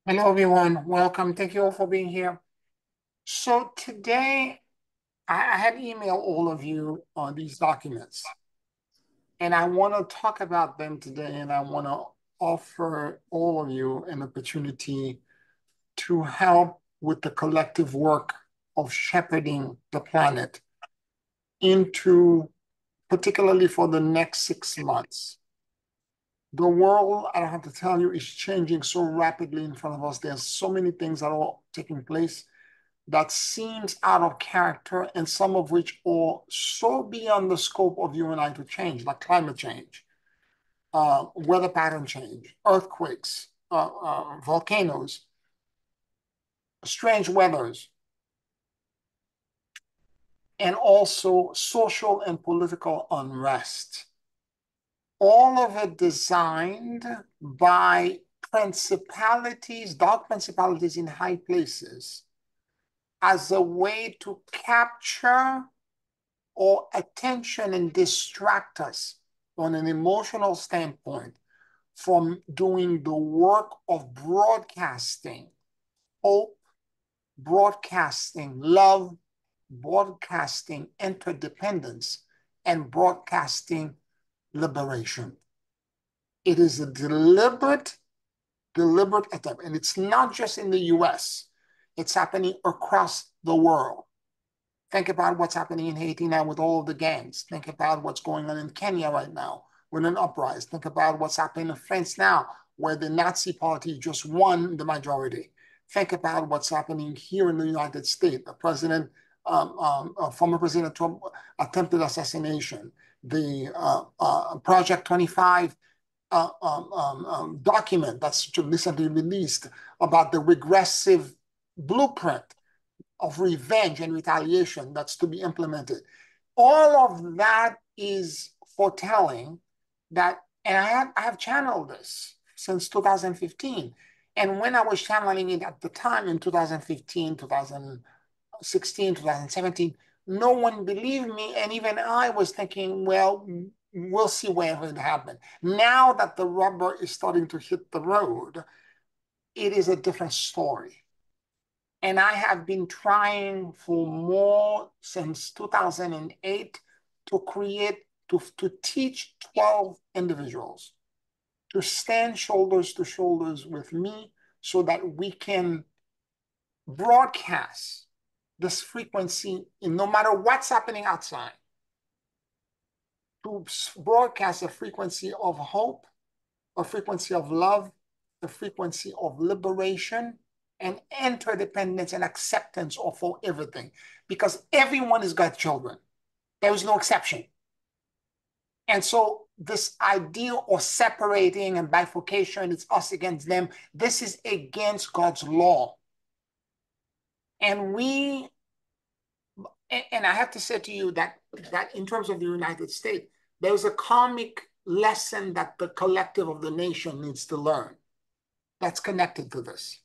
Hello, everyone. Welcome. Thank you all for being here. So today, I had emailed all of you on these documents, and I want to talk about them today, and I want to offer all of you an opportunity to help with the collective work of shepherding the planet into, particularly for the next 6 months. The world, I don't have to tell you, is changing so rapidly in front of us. There's so many things that are taking place that seems out of character and some of which are so beyond the scope of you and I to change, like climate change, weather pattern change, earthquakes, volcanoes, strange weathers, and also social and political unrest. All of it designed by principalities, dark principalities in high places, as a way to capture or attention and distract us on an emotional standpoint from doing the work of broadcasting hope, broadcasting love, broadcasting interdependence, and broadcasting liberation. It is a deliberate attempt, and it's not just in the US, it's happening across the world. Think about what's happening in Haiti now with all of the gangs. Think about what's going on in Kenya right now with an uprising. Think about what's happening in France now, where the Nazi party just won the majority. Think about what's happening here in the United States. The president, former President Trump attempted assassination. The Project 25 document that's recently released about the regressive blueprint of revenge and retaliation that's to be implemented. All of that is foretelling that, and I have channeled this since 2015. And when I was channeling it at the time in 2015, 2016, 2017, no one believed me. And even I was thinking, well, we'll see wherever it happened. Now that the rubber is starting to hit the road, it is a different story. And I have been trying for more since 2008 to to teach 12 individuals to stand shoulders to shoulders with me so that we can broadcast this frequency in no matter what's happening outside, to broadcast a frequency of hope, a frequency of love, a frequency of liberation, and interdependence and acceptance of for everything. Because everyone has got children. There is no exception. And so this idea of separating and bifurcation, it's us against them, this is against God's law. And I have to say to you that in terms of the United States, there's a karmic lesson that the collective of the nation needs to learn that's connected to this.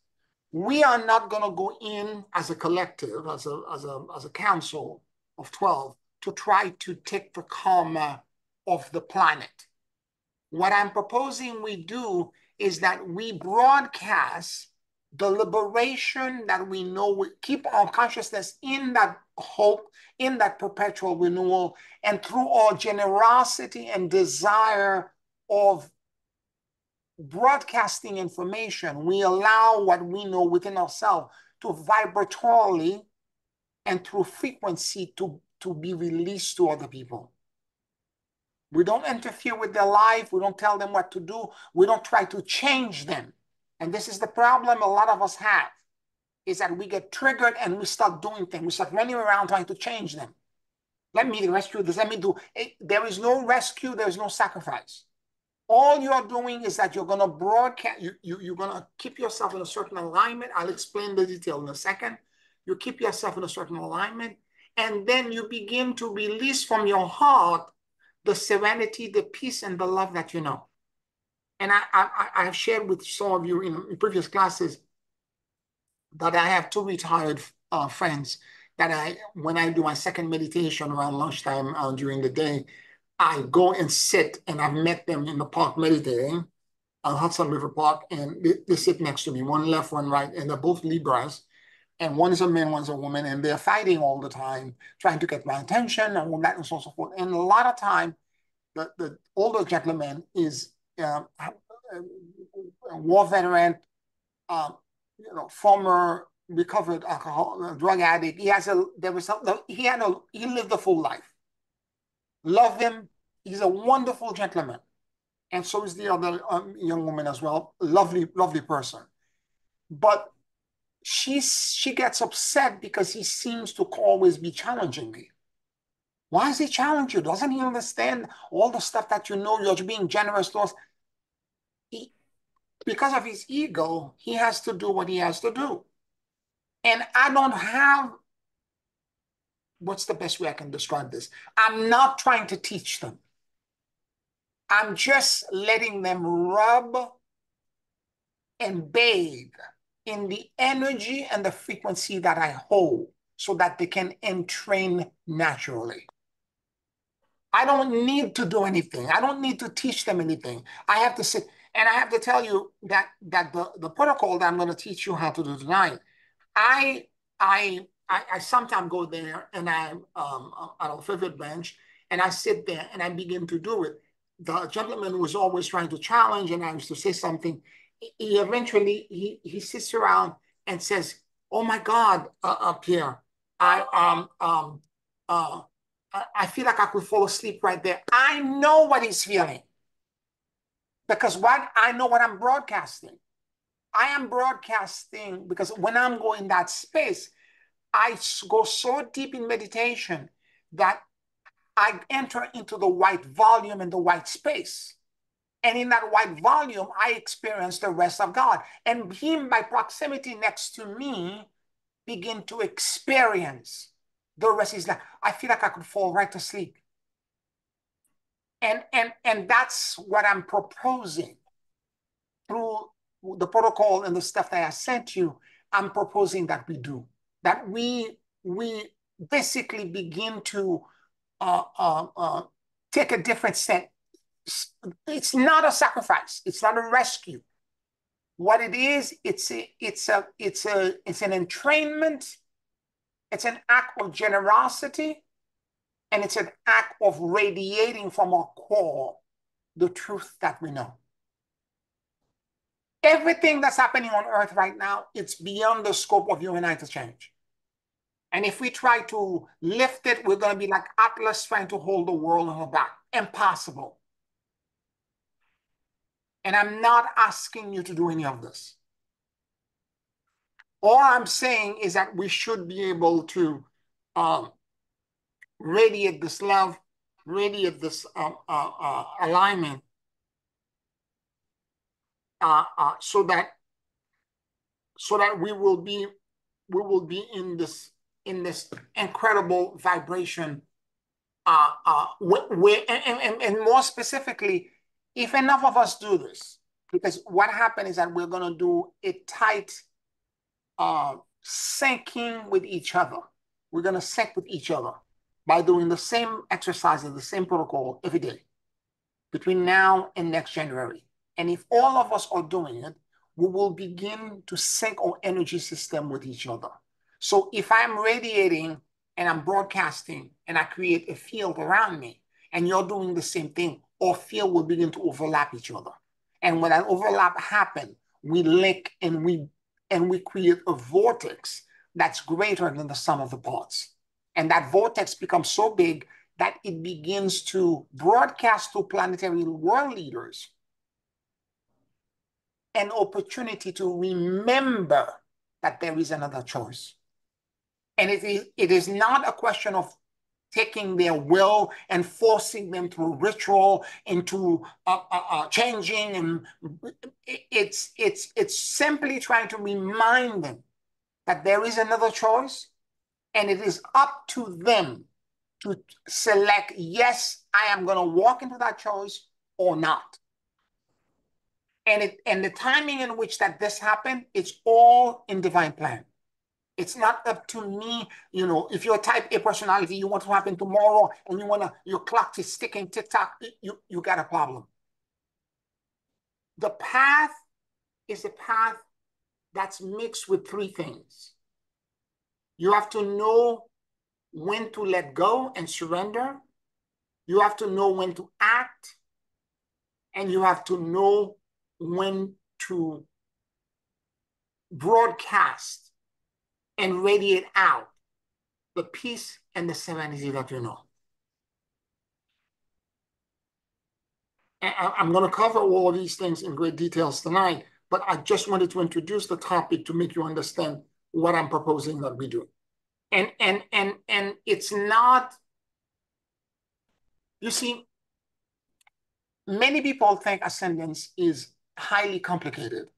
We are not going to go in as a collective, as a council of 12, to try to take the karma of the planet. What I'm proposing we do is that we broadcast the liberation that we know, we keep our consciousness in that hope, in that perpetual renewal, and through our generosity and desire of broadcasting information, we allow what we know within ourselves to vibratorily and through frequency to be released to other people. We don't interfere with their life. We don't tell them what to do. We don't try to change them. And this is the problem a lot of us have, is that we get triggered and we start doing things. We start running around trying to change them. Let me rescue this. Let me do. There is no rescue. There is no sacrifice. All you're doing is that you're going to broadcast, you're going to keep yourself in a certain alignment. I'll explain the detail in a second. You keep yourself in a certain alignment, and then you begin to release from your heart the serenity, the peace, and the love that you know. And I have shared with some of you in previous classes that I have two retired friends that when I do my second meditation around lunchtime during the day, I go and sit, and I've met them in the park meditating. on Hudson River Park, and they sit next to me, one left, one right, and they're both Libras. And one is a man, one's a woman, and they're fighting all the time, trying to get my attention and all that and so on and so forth. And a lot of time, the older gentleman is a war veteran, former recovered alcohol drug addict. He lived a full life. Love him. He's a wonderful gentleman, and so is the other young woman as well. Lovely, lovely person. But she gets upset because he seems to always be challenging me. Why does he challenge you? Doesn't he understand all the stuff that you know? You're being generous to us. Because of his ego, he has to do what he has to do. And I don't have, what's the best way I can describe this? I'm not trying to teach them. I'm just letting them rub and bathe in the energy and the frequency that I hold so that they can entrain naturally. I don't need to do anything. I don't need to teach them anything. I have to sit, and I have to tell you that the protocol that I'm going to teach you how to do tonight, I I sometimes go there and I'm on a favorite bench and I sit there and I begin to do it. The gentleman was always trying to challenge, and I used to say something. He eventually he sits around and says, "Oh my God, Pierre, I uh, I feel like I could fall asleep right there." I know what he's feeling because what I know what I'm broadcasting. I am broadcasting because when I'm going that space, I go so deep in meditation that I enter into the white volume and the white space. And in that white volume, I experience the rest of God. And him, by proximity next to me, begin to experience the rest. He's like, I feel like I could fall right to sleep. And that's what I'm proposing through the protocol and the stuff that I sent you. I'm proposing that we do. That we basically begin to take a different step. It's not a sacrifice. It's not a rescue. What it is, it's an entrainment. It's an act of generosity, and it's an act of radiating from our core the truth that we know. Everything that's happening on earth right now, it's beyond the scope of you and I to change. And if we try to lift it, we're going to be like Atlas trying to hold the world on her back. Impossible. And I'm not asking you to do any of this. All I'm saying is that we should be able to radiate this love, radiate this alignment, so that we will be in this incredible vibration. And more specifically, if enough of us do this, because what happened is that we're going to do a tight syncing with each other. We're going to sync with each other by doing the same exercises, the same protocol every day between now and next January. And if all of us are doing it, we will begin to sync our energy system with each other. So if I'm radiating and I'm broadcasting and I create a field around me and you're doing the same thing, our field will begin to overlap each other. And when that overlap happens, we link and we create a vortex that's greater than the sum of the parts. And that vortex becomes so big that it begins to broadcast to planetary world leaders an opportunity to remember that there is another choice. And it is not a question of taking their will and forcing them through ritual into changing. And it's simply trying to remind them that there is another choice, and it is up to them to select, yes, I am going to walk into that choice or not. And the timing in which that this happened, it's all in divine plan. It's not up to me. If you're a type A personality, you want to happen tomorrow and your clock is ticking, tick tock, you got a problem. The path is a path that's mixed with three things. You have to know when to let go and surrender. You have to know when to act. And you have to know when to broadcast and radiate out the peace and the serenity that you know. And I'm going to cover all of these things in great details tonight, but I just wanted to introduce the topic to make you understand what I'm proposing that we do. And it's not, you see, many people think ascendance is highly complicated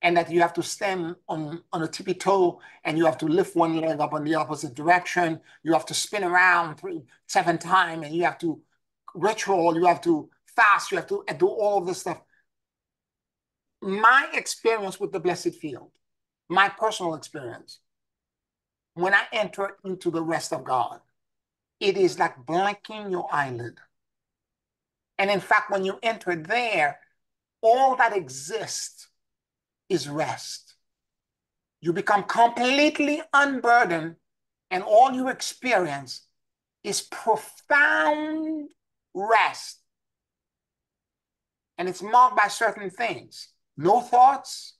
and that you have to stand on a tippy toe and you have to lift one leg up in the opposite direction. You have to spin around 7 times and you have to ritual, you have to fast, you have to do all of this stuff. My experience with the blessed field, my personal experience, when I enter into the rest of God, it is like blinking your eyelid. And in fact, when you enter there, all that exists is rest. You become completely unburdened, and all you experience is profound rest. And it's marked by certain things: no thoughts,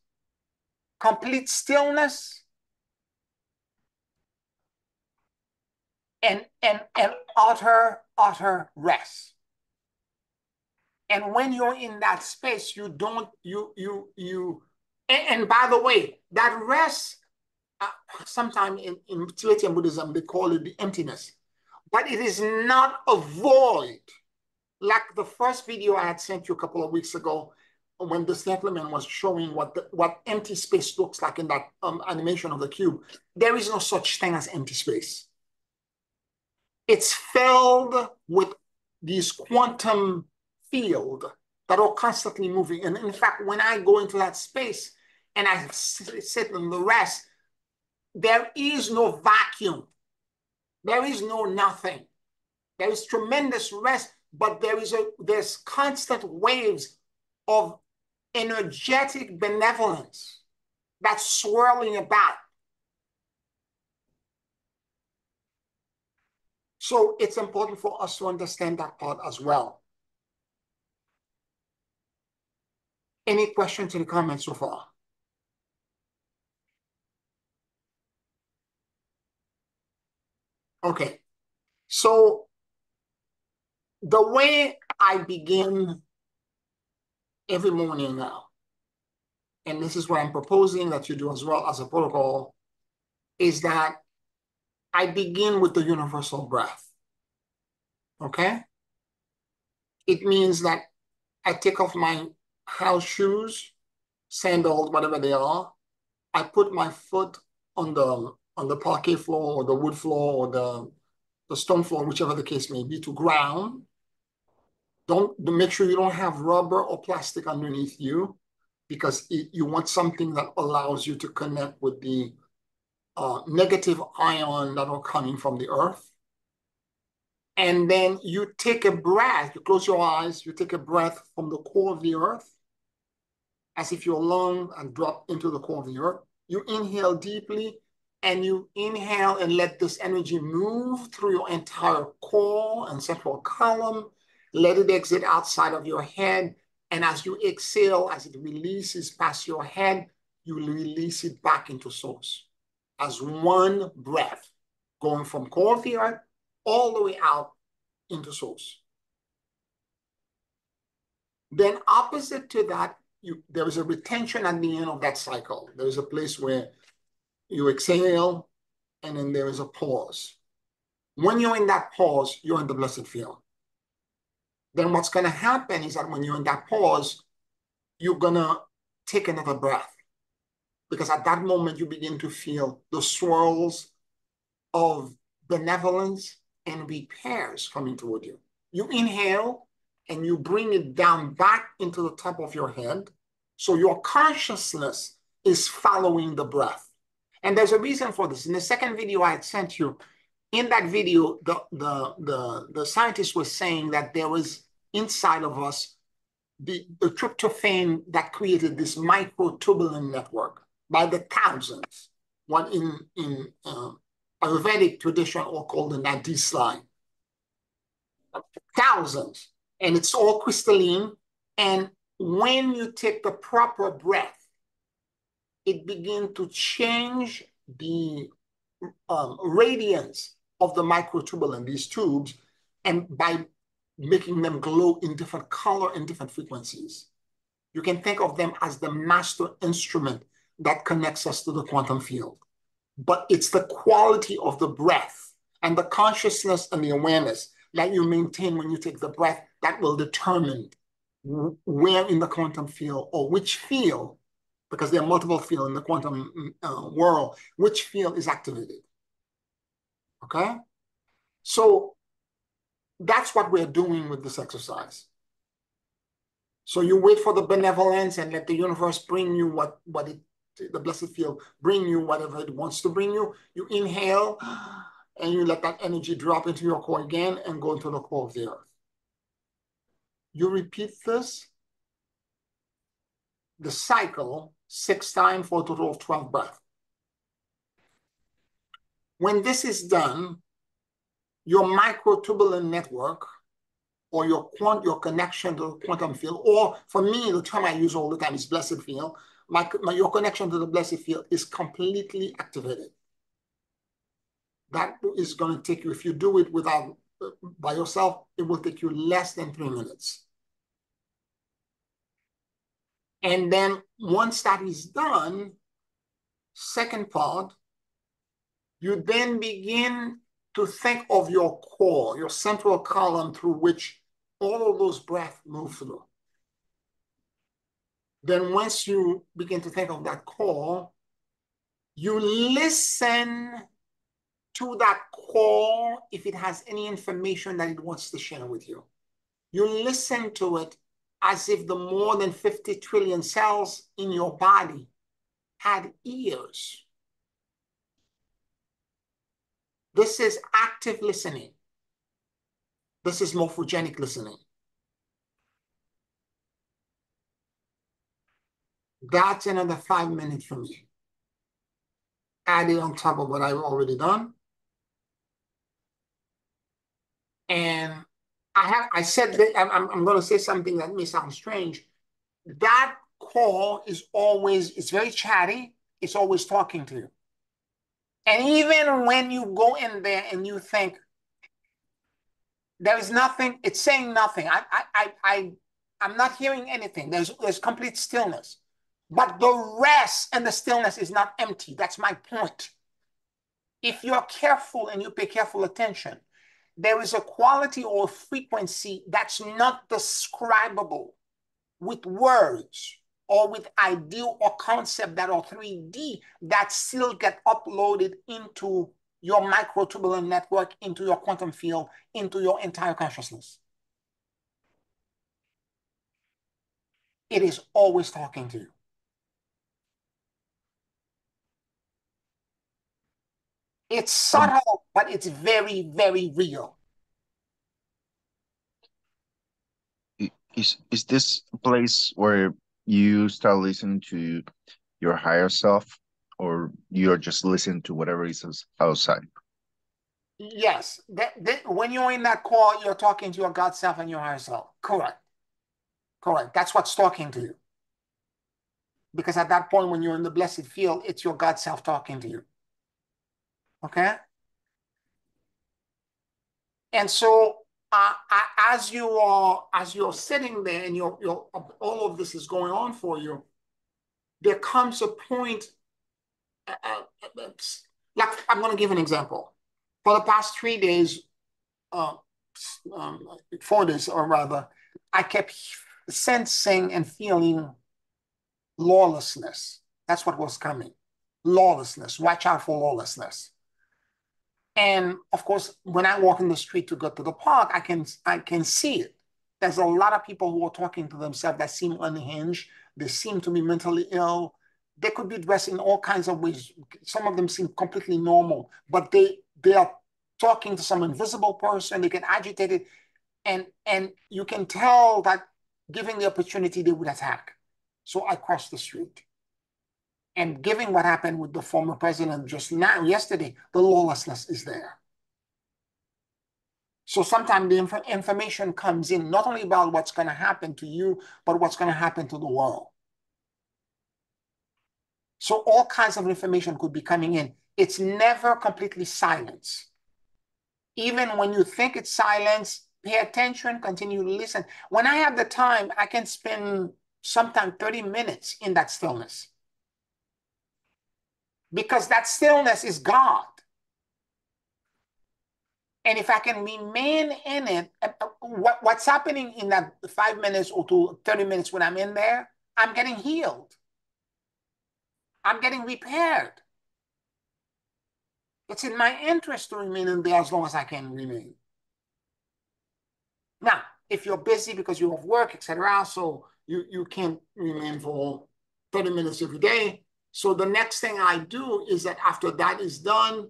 complete stillness, and utter rest. And when you're in that space, you don't, and by the way, that rest, sometimes in Tibetan Buddhism, they call it the emptiness, but it is not a void. Like the first video I had sent you a couple of weeks ago, when this gentleman was showing what empty space looks like in that animation of the cube. There is no such thing as empty space. It's filled with these quantum field that are constantly moving. And in fact, when I go into that space and I sit in the rest, there is no vacuum. There is no nothing. There is tremendous rest, but there's constant waves of energetic benevolence that's swirling about. So it's important for us to understand that part as well. Any questions in the comments so far? Okay, so the way I begin every morning now, and this is what I'm proposing that you do as well as a protocol, is that I begin with the universal breath, okay? It means that I take off my house shoes, sandals, whatever they are. I put my foot on the parquet floor or the wood floor or the stone floor, whichever the case may be, to ground. Make sure you don't have rubber or plastic underneath you, because you want something that allows you to connect with the negative ion that are coming from the earth. And then you take a breath, you close your eyes, you take a breath from the core of the earth, as if you're alone and drop into the core of the earth. You inhale deeply, and you inhale and let this energy move through your entire core and central column. Let it exit outside of your head. And as you exhale, as it releases past your head, you release it back into source as one breath, going from core of the earth all the way out into source. Then opposite to that, there is a retention at the end of that cycle. There is a place where you exhale, and then there is a pause. When you're in that pause, you're in the blessed field. Then what's going to happen is that when you're in that pause, you're going to take another breath, because at that moment, you begin to feel the swirls of benevolence and repairs coming toward you. You inhale, and you bring it down back into the top of your head. So your consciousness is following the breath. And there's a reason for this. In the second video I had sent you, in that video, the scientist was saying that there was inside of us the tryptophan that created this microtubule network by the thousands, what in Ayurvedic tradition are called the nadi slime. Thousands. And it's all crystalline. And when you take the proper breath, it begins to change the radiance of the microtubule, these tubes, and by making them glow in different color and different frequencies. You can think of them as the master instrument that connects us to the quantum field. But it's the quality of the breath and the consciousness and the awareness that you maintain when you take the breath that will determine where in the quantum field or which field, because there are multiple fields in the quantum world, which field is activated. Okay? So that's what we're doing with this exercise. So you wait for the benevolence and let the universe bring you the blessed field bring you whatever it wants to bring you. You inhale and you let that energy drop into your core again and go into the core of the earth. You repeat this, the cycle, 6 times for a total of 12 breaths. When this is done, your microtubule network or your connection to the quantum field, or for me, the term I use all the time is blessed field, your connection to the blessed field is completely activated. That is going to take you, if you do it without by yourself, it will take you less than 3 minutes. And then once that is done, second part, you then begin to think of your core, your central column through which all of those breaths move through. Then once you begin to think of that core, you listen to that core if it has any information that it wants to share with you. You listen to it as if the more than 50 trillion cells in your body had ears. This is active listening. This is morphogenic listening. That's another 5 minutes for me. Added on top of what I've already done. And I said that I'm going to say something that may sound strange. That call is always, it's very chatty. It's always talking to you. And even when you go in there and you think there is nothing, it's saying nothing. I'm not hearing anything. There's complete stillness. But the rest and the stillness is not empty. That's my point. If you're careful and you pay careful attention, there is a quality or frequency that's not describable with words or with ideal or concept that are 3D that still get uploaded into your microtubule network, into your quantum field, into your entire consciousness. It is always talking to you. It's subtle, but it's very, very real. Is this a place where you start listening to your higher self, or you're just listening to whatever is outside? Yes, when you're in that call, you're talking to your God self and your higher self. Correct. Correct. That's what's talking to you. Because at that point, when you're in the blessed field, it's your God self talking to you. Okay? And so as you're sitting there and all of this is going on for you, there comes a point, like I'm going to give an example. For the past 3 days, 4 days or rather, I kept sensing and feeling lawlessness. That's what was coming. Lawlessness. Watch out for lawlessness. And of course, when I walk in the street to go to the park, I can see it. There's a lot of people who are talking to themselves that seem unhinged. They seem to be mentally ill. They could be dressed in all kinds of ways. Some of them seem completely normal, but they are talking to some invisible person. They get agitated, and you can tell that given the opportunity, they would attack. So I crossed the street. And given what happened with the former president just now, yesterday, the lawlessness is there. So sometimes the information comes in not only about what's going to happen to you, but what's going to happen to the world. So all kinds of information could be coming in. It's never completely silence. Even when you think it's silence, pay attention, continue to listen. When I have the time, I can spend sometimes 30 minutes in that stillness. Because that stillness is God. And if I can remain in it, what's happening in that 5 minutes or to 30 minutes when I'm in there, I'm getting healed. I'm getting repaired. It's in my interest to remain in there as long as I can remain. Now, if you're busy because you have work, etc., so you can't remain for 30 minutes every day. So the next thing I do is that after that is done,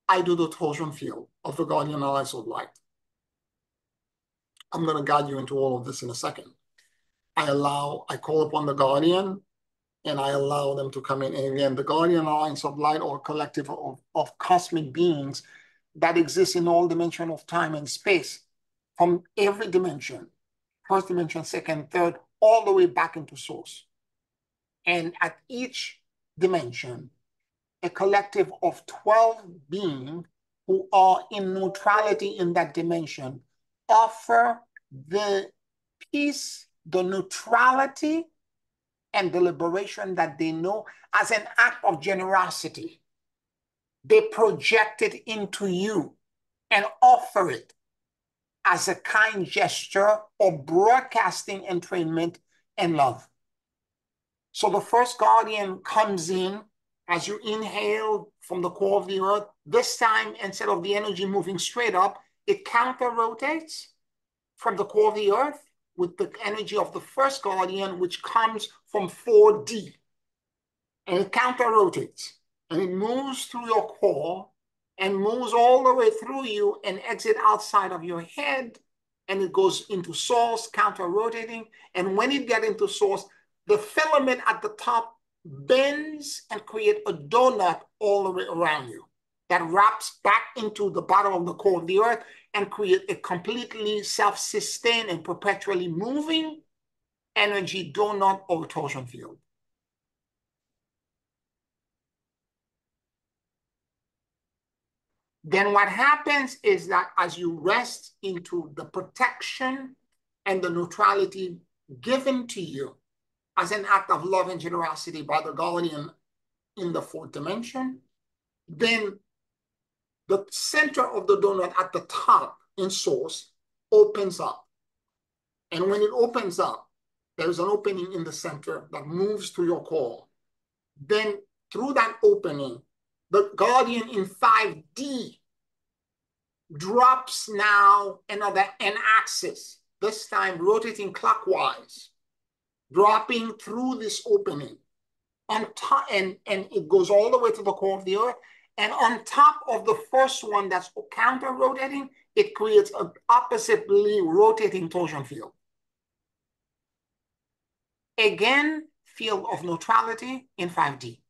I do the torsion field of the guardian alliance of light. I'm going to guide you into all of this in a second. I call upon the guardian, and I allow them to come in. And again, the guardian alliance of light or collective of cosmic beings that exist in all dimensions of time and space, from every dimension, first dimension, second, third, all the way back into source. And at each dimension, a collective of 12 beings who are in neutrality in that dimension offer the peace, the neutrality, and the liberation that they know as an act of generosity. They project it into you and offer it as a kind gesture or broadcasting entrainment and love. So the first guardian comes in as you inhale from the core of the earth. This time, instead of the energy moving straight up, it counter-rotates from the core of the earth with the energy of the first guardian, which comes from 4D. And it counter-rotates. And it moves through your core and moves all the way through you and exit outside of your head. And it goes into source, counter-rotating. And when it gets into source, the filament at the top bends and creates a donut all the way around you that wraps back into the bottom of the core of the earth and create a completely self-sustained and perpetually moving energy donut or torsion field. Then what happens is that as you rest into the protection and the neutrality given to you as an act of love and generosity by the guardian in the fourth dimension, then the center of the donut at the top in source opens up. And when it opens up, there's an opening in the center that moves to your core. Then through that opening, the guardian in 5D drops now another n-axis, this time rotating clockwise, dropping through this opening on top, and it goes all the way to the core of the earth. And on top of the first one that's counter-rotating, it creates an oppositely rotating torsion field. Again, field of neutrality in 5D.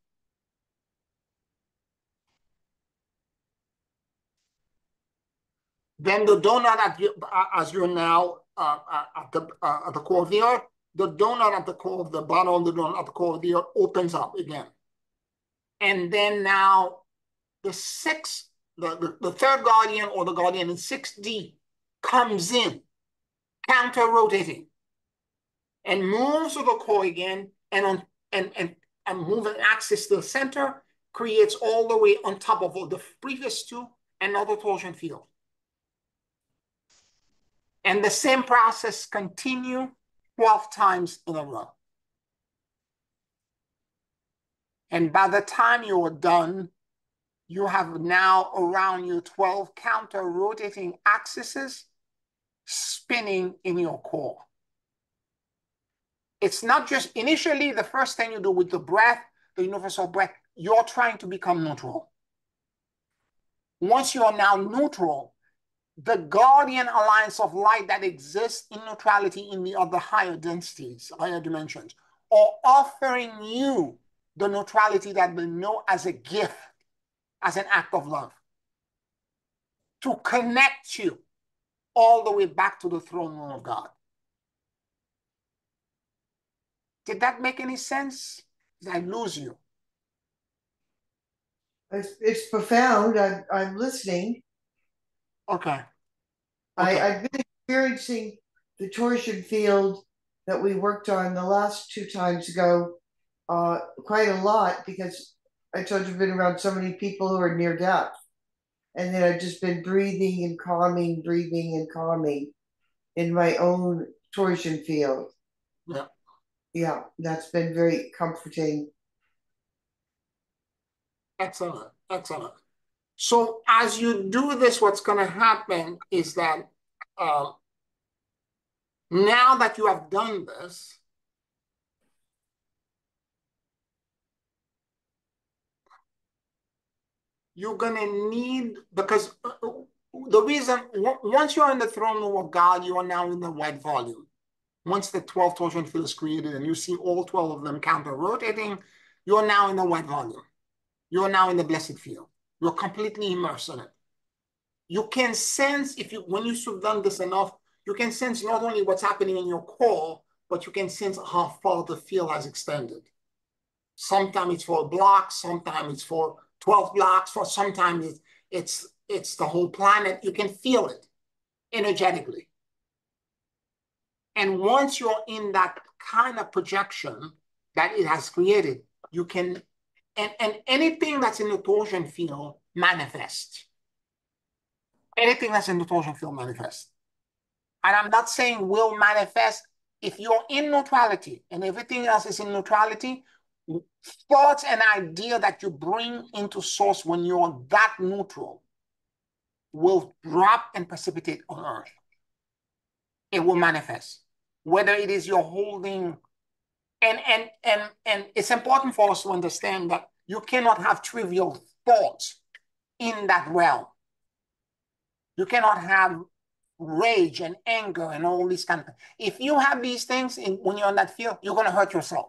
Then the donut, as you're now at the core of the earth, the donut at the core of the bottom of the donut at the core of the earth opens up again. And then now the third guardian or the guardian in 6D comes in, counter-rotating, and moves to the core again, and moving axis to the center, creates all the way on top of all the previous two another torsion field. And the same process continue 12 times in a row. And by the time you are done, you have now around you 12 counter-rotating axes spinning in your core. It's not just initially the first thing you do with the breath, the universal breath, you're trying to become neutral. Once you are now neutral, the guardian alliance of light that exists in neutrality in the other higher densities, higher dimensions, or offering you the neutrality that they know as a gift, as an act of love, to connect you all the way back to the throne room of God. Did that make any sense? Did I lose you? It's profound. I'm listening. Okay. Okay. I've been experiencing the torsion field that we worked on the last two times ago quite a lot because I told you I've been around so many people who are near death. And then I've just been breathing and calming in my own torsion field. Yeah. Yeah, that's been very comforting. Excellent. Excellent. So as you do this, what's going to happen is that now that you have done this, you're going to need, because the reason, once you're in the throne room of God, you are now in the white volume. Once the 12 torsion field is created and you see all 12 of them counter rotating, you're now in the white volume. You're now in the blessed field. You're completely immersed in it. You can sense, when you've done this enough, you can sense not only what's happening in your core, but you can sense how far the field has extended. Sometimes it's for a block, sometimes it's for 12 blocks, for sometimes it's the whole planet. You can feel it energetically. And once you're in that kind of projection that it has created, you can, and anything that's in the torsion field manifests. Anything that's in the torsion field manifests. And I'm not saying will manifest. If you're in neutrality and everything else is in neutrality, thoughts and idea that you bring into source when you're that neutral will drop and precipitate on Earth. It will manifest. Whether it is you're holding, and it's important for us to understand that you cannot have trivial thoughts in that realm. You cannot have rage and anger and all these kind of things. If you have these things when you're in that field, you're going to hurt yourself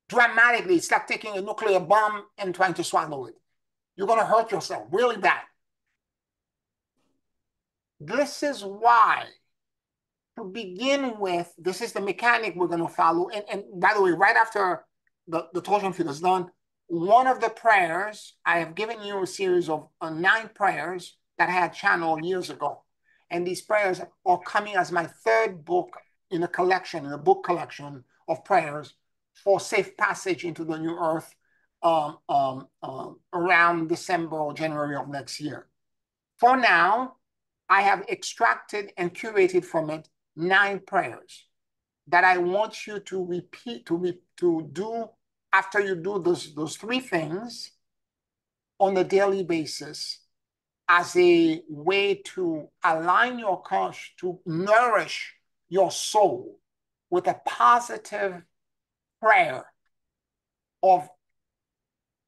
dramatically. It's like taking a nuclear bomb and trying to swallow it. You're going to hurt yourself really bad. This is why, to begin with, this is the mechanic we're going to follow. And by the way, right after the torsion field is done, one of the prayers, I have given you a series of 9 prayers that I had channeled years ago. And these prayers are coming as my 3rd book in a collection, in a book collection of prayers for safe passage into the new earth around December or January of next year. For now, I have extracted and curated from it 9 prayers that I want you to repeat, to do after you do those 3 things on a daily basis, as a way to align your conscious, to nourish your soul with a positive prayer of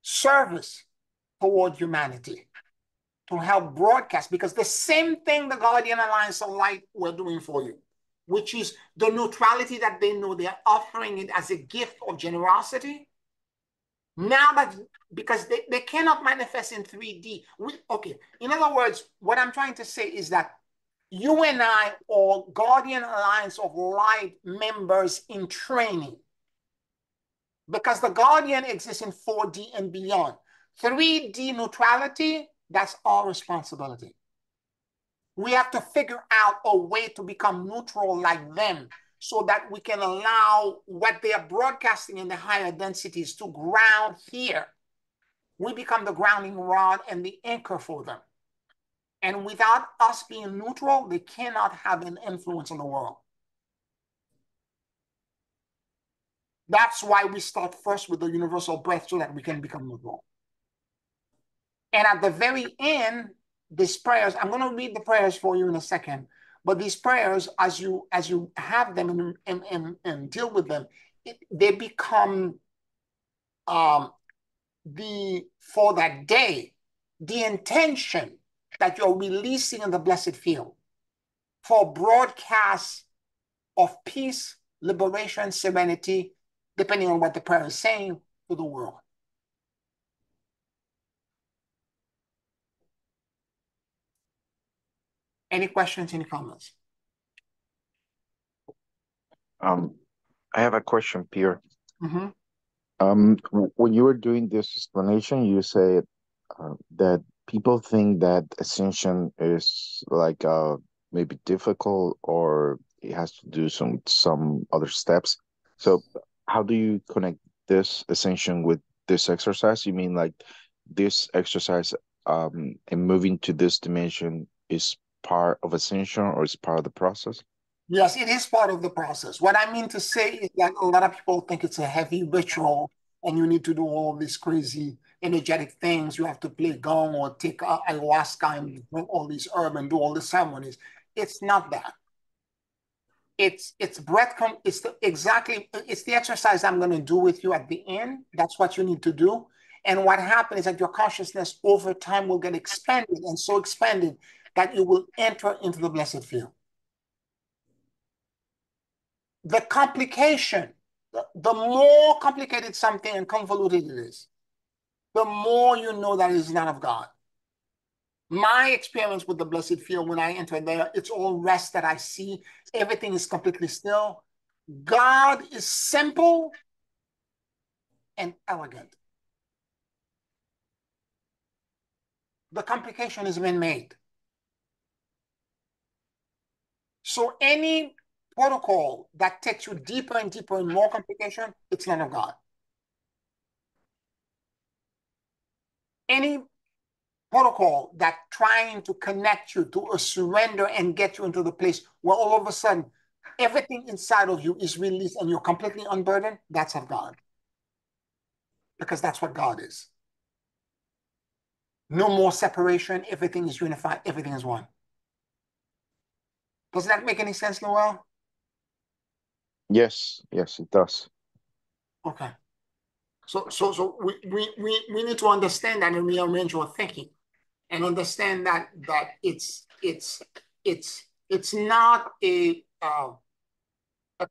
service toward humanity, to help broadcast, because the same thing the Guardian Alliance of Light were doing for you, which is the neutrality that they know they're offering it as a gift of generosity. Now that, because they cannot manifest in 3D. Okay, in other words, what I'm trying to say is that you and I are Guardian Alliance of Light members in training, because the Guardian exists in 4D and beyond. 3D neutrality, that's our responsibility. We have to figure out a way to become neutral like them, so that we can allow what they are broadcasting in the higher densities to ground here. We become the grounding rod and the anchor for them. And without us being neutral, they cannot have an influence on the world. That's why we start first with the universal breath, so that we can become neutral. And at the very end, these prayers, I'm going to read the prayers for you in a second, but these prayers, as you have them and deal with them, they become for that day, the intention that you're releasing in the blessed field for broadcast of peace, liberation, serenity, depending on what the prayer is saying, to the world. Any questions, any comments? I have a question, Pierre. Mm-hmm. When you were doing this explanation, you said that people think that ascension is like maybe difficult or it has to do some other steps. So how do you connect this ascension with this exercise? You mean like this exercise and moving to this dimension is part of ascension or is part of the process? Yes, it is part of the process. What I mean to say is that a lot of people think it's a heavy ritual and you need to do all these crazy energetic things. You have to play gong or take ayahuasca and drink all these herbs and do all the ceremonies. It's not that. It's breath. It's the exercise I'm going to do with you at the end. That's what you need to do. And what happens is that your consciousness over time will get expanded and so expanded that you will enter into the blessed field. The complication, the more complicated something and convoluted it is, the more you know that it is not of God. My experience with the blessed field when I enter there, it's all rest that I see. Everything is completely still. God is simple and elegant. The complication has been made. So any protocol that takes you deeper and deeper in more complication, it's not of God. Any protocol that trying to connect you to a surrender and get you into the place where all of a sudden everything inside of you is released and you're completely unburdened, that's of God. Because that's what God is. No more separation. Everything is unified. Everything is one. Does that make any sense, Noel? Yes, yes, it does. Okay. So we need to understand that and rearrange our thinking and understand that it's not a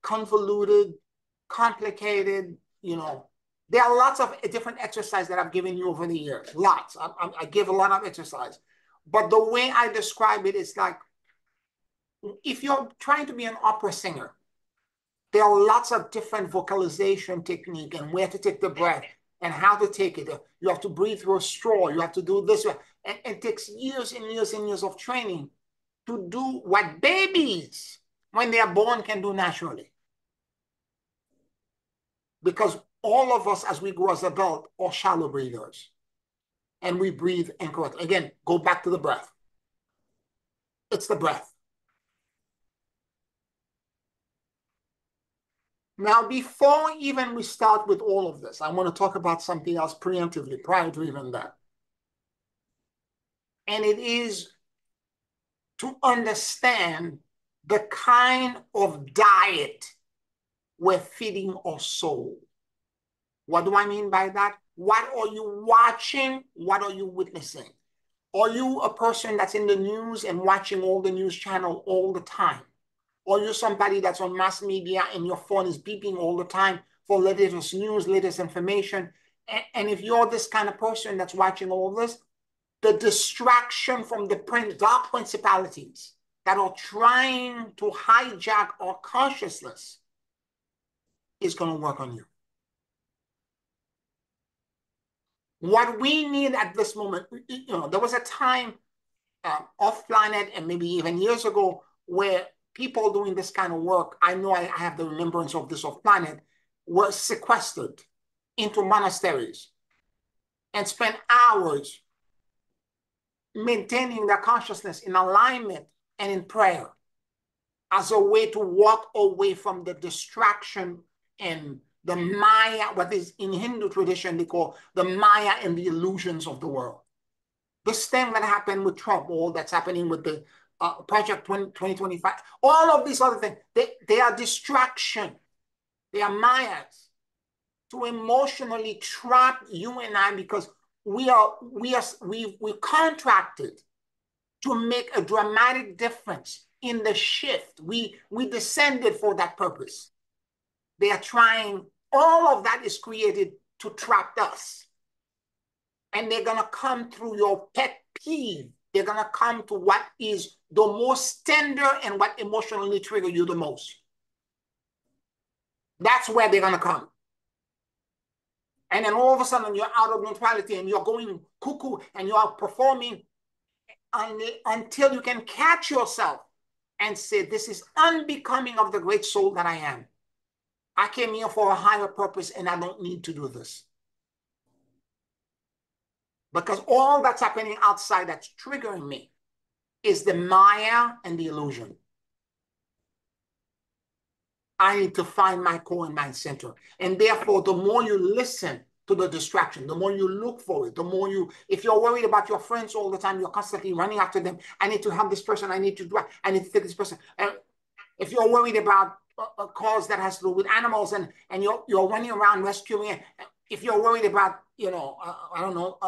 convoluted, complicated, there are lots of different exercises that I've given you over the years. Lots. I give a lot of exercise. But the way I describe it is like, if you're trying to be an opera singer, there are lots of different vocalization technique and where to take the breath and how to take it. You have to breathe through a straw. You have to do this. And it takes years and years and years of training to do what babies, when they are born, can do naturally. Because all of us, as we grow as adults, are shallow breathers. And we breathe incorrectly. Again, go back to the breath. It's the breath. Now, before even we start with all of this, I want to talk about something else preemptively, prior to even that. And it is to understand the kind of diet we're feeding our soul. What do I mean by that? What are you watching? What are you witnessing? Are you a person that's in the news and watching all the news channel all the time? Or you're somebody that's on mass media and your phone is beeping all the time for latest news, latest information? And if you're this kind of person that's watching all this, the distraction from the dark principalities that are trying to hijack our consciousness is going to work on you. What we need at this moment, there was a time off planet and maybe even years ago where people doing this kind of work, I know I have the remembrance of this off planet, were sequestered into monasteries and spent hours maintaining their consciousness in alignment and in prayer as a way to walk away from the distraction and the Maya, what is in Hindu tradition they call the Maya and the illusions of the world. This thing that happened with Trump, all that's happening with the Project 2025, all of these other things, they are distraction. They are Mayas to emotionally trap you and I because we're contracted to make a dramatic difference in the shift. We descended for that purpose. They are trying, all of that is created to trap us. And they're going to come through your pet peeve. They're going to come to what is the most tender and what emotionally trigger you the most. That's where they're going to come. And then all of a sudden you're out of neutrality and you're going cuckoo and you're performing until you can catch yourself and say, this is unbecoming of the great soul that I am. I came here for a higher purpose and I don't need to do this. Because all that's happening outside that's triggering me is the Maya and the illusion. I need to find my core and my center. And therefore, the more you listen to the distraction, the more you look for it, the more you, if you're worried about your friends all the time, you're constantly running after them. I need to help this person. I need to drive. I need to take this person. And if you're worried about a cause that has to do with animals and you're running around rescuing it, if you're worried about, I don't know,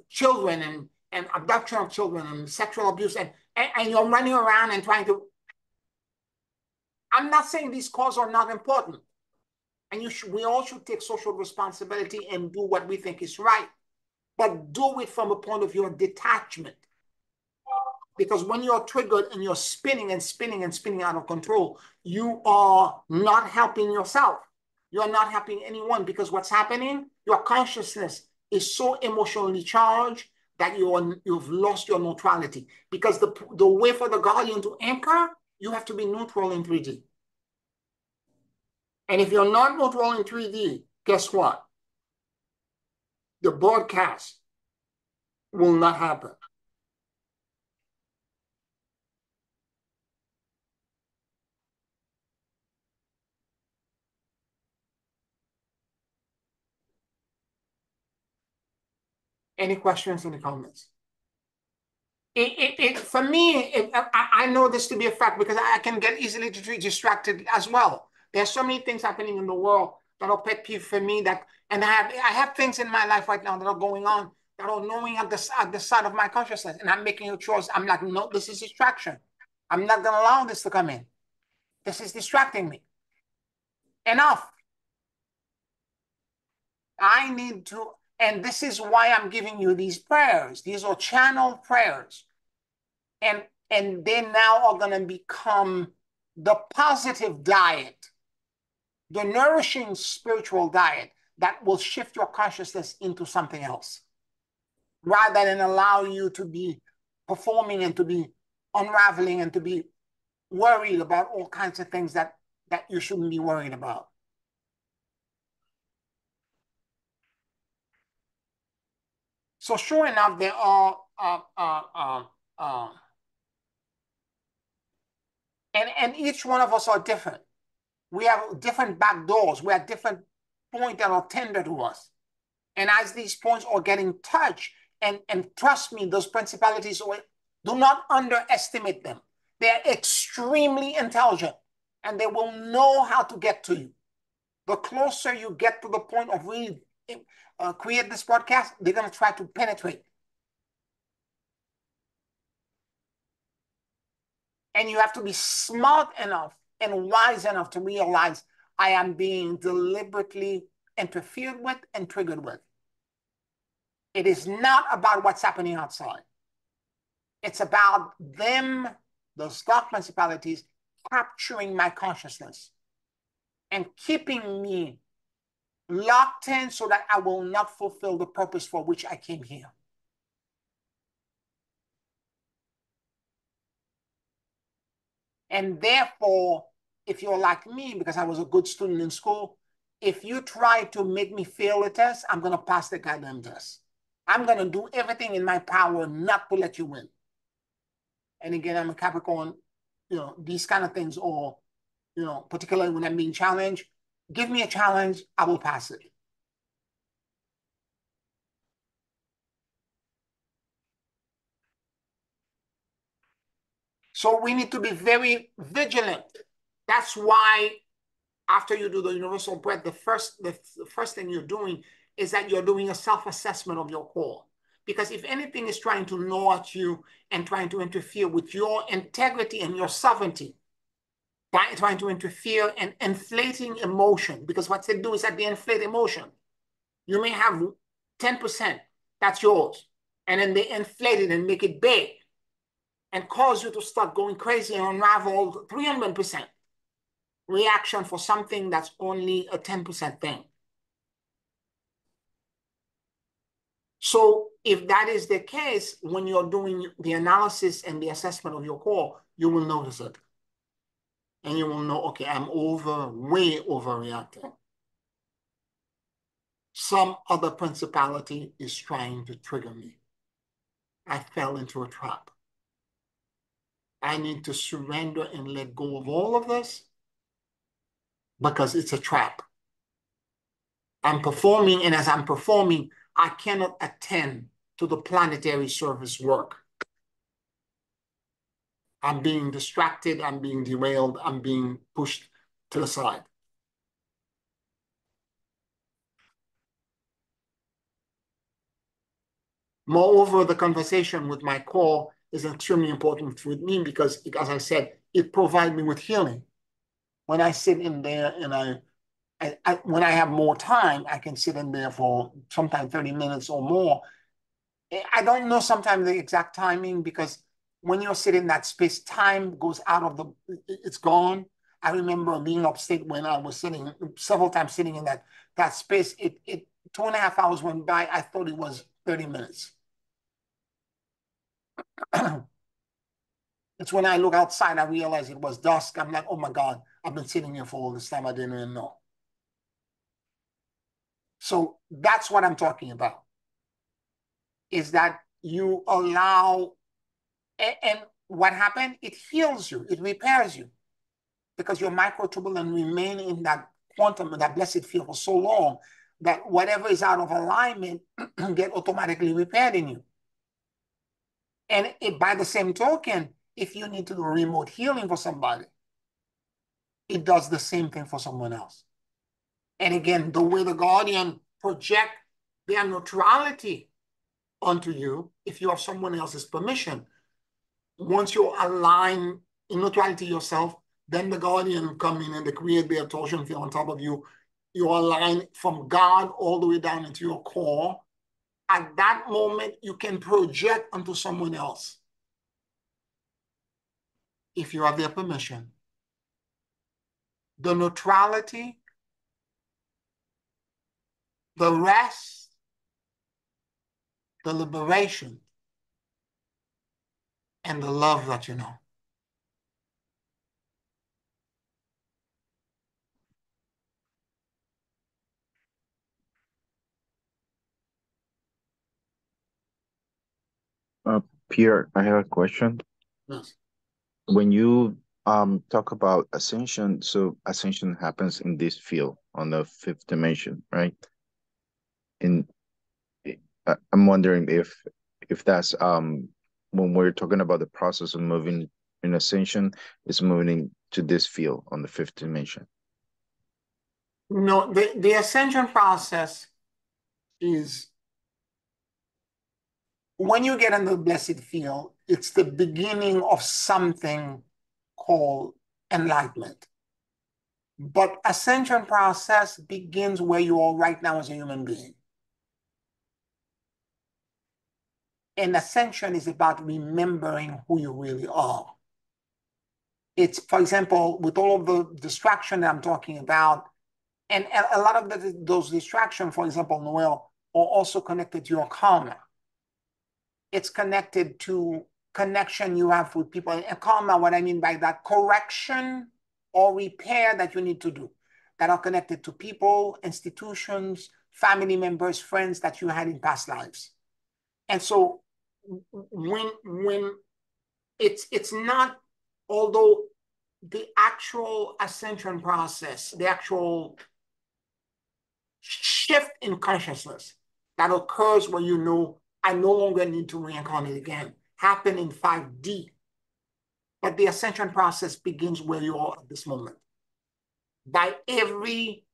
children and abduction of children and sexual abuse, and you're running around and trying to, I'm not saying these causes are not important. And we all should take social responsibility and do what we think is right. But do it from a point of view of detachment. Because when you're triggered and you're spinning and spinning and spinning out of control, you are not helping yourself. You're not helping anyone, because what's happening, your consciousness is so emotionally charged that you've lost your neutrality. Because the way for the guardian to anchor, you have to be neutral in 3D. And if you're not neutral in 3D, guess what? The broadcast will not happen. Any questions, any comments? For me, I know this to be a fact because I can get easily distracted as well. There's so many things happening in the world that are pet peeve for me and I have things in my life right now that are going on that are knowing at the side of my consciousness, and I'm making a choice. I'm like, no, this is distraction. I'm not going to allow this to come in. This is distracting me. Enough. I need to, and this is why I'm giving you these prayers. These are channeled prayers. And they now are going to become the positive diet, the nourishing spiritual diet that will shift your consciousness into something else, rather than allow you to be performing and to be unraveling and to be worried about all kinds of things that you shouldn't be worried about. So sure enough, there are and each one of us are different. We have different back doors. We have different points that are tender to us. And as these points are getting touched, and trust me, those principalities, do not underestimate them. They're extremely intelligent, and they will know how to get to you. The closer you get to the point of really create this podcast, they're going to try to penetrate. And you have to be smart enough and wise enough to realize I am being deliberately interfered with and triggered with. It is not about what's happening outside. It's about them, those dark principalities, capturing my consciousness and keeping me locked in so that I will not fulfill the purpose for which I came here. And therefore, if you're like me, because I was a good student in school, if you try to make me fail a test, I'm going to pass the goddamn test. I'm going to do everything in my power not to let you win. And again, I'm a Capricorn, these kind of things, or, particularly when I'm being challenged, give me a challenge, I will pass it. So we need to be very vigilant. That's why after you do the universal breath, the first thing you're doing is that you're doing a self-assessment of your core. Because if anything is trying to gnaw at you and trying to interfere with your integrity and your sovereignty, by trying to interfere and inflating emotion, because what they do is that they inflate emotion. You may have 10%, that's yours. And then they inflate it and make it big and cause you to start going crazy and unravel 300% reaction for something that's only a 10% thing. So if that is the case, when you're doing the analysis and the assessment of your core, you will notice it. And you will know, okay, I'm way overreacting. Some other principality is trying to trigger me. I fell into a trap. I need to surrender and let go of all of this because it's a trap. I'm performing, and as I'm performing, I cannot attend to the planetary service work. I'm being distracted, I'm being derailed, I'm being pushed to the side. Moreover, the conversation with my core is extremely important with me because, as I said, it provides me with healing. When I sit in there and when I have more time, I can sit in there for sometimes 30 minutes or more. I don't know sometimes the exact timing because when you're sitting in that space, time goes out of it's gone. I remember being upstate when I was sitting several times sitting in that space. It 2.5 hours went by. I thought it was 30 minutes. It's when I look outside, I realize it was dusk. I'm like, oh my God, I've been sitting here for all this time. I didn't even know. So that's what I'm talking about, is that you allow, and what happened? It heals you, it repairs you, because your microtubule remain in that quantum, in that blessed field for so long that whatever is out of alignment get automatically repaired in you. And by the same token, if you need to do remote healing for somebody, it does the same thing for someone else. And again, the way the guardian project their neutrality onto you, if you have someone else's permission, once you align in neutrality yourself, then the guardian come in and they create their torsion field on top of you. You align from God all the way down into your core. At that moment, you can project onto someone else if you have their permission. The neutrality, the rest, the liberation, and the love that you know. Pierre, I have a question. Yes. When you talk about ascension, so ascension happens in this field on the fifth dimension, right? In I'm wondering if that's when we're talking about the process of moving in ascension, is moving to this field on the fifth dimension. No, the ascension process is when you get in the blessed field, it's the beginning of something called enlightenment. But ascension process begins where you are right now as a human being. And ascension is about remembering who you really are. It's, for example, with all of the distraction that I'm talking about, and a lot of those distractions, for example, Noel, are also connected to your karma. It's connected to connection you have with people. And karma, what I mean by that, correction or repair that you need to do that are connected to people, institutions, family members, friends that you had in past lives. And so when it's not, although the actual ascension process, the actual shift in consciousness that occurs when you know I no longer need to reincarnate again, happen in 5D. But the ascension process begins where you are at this moment. By every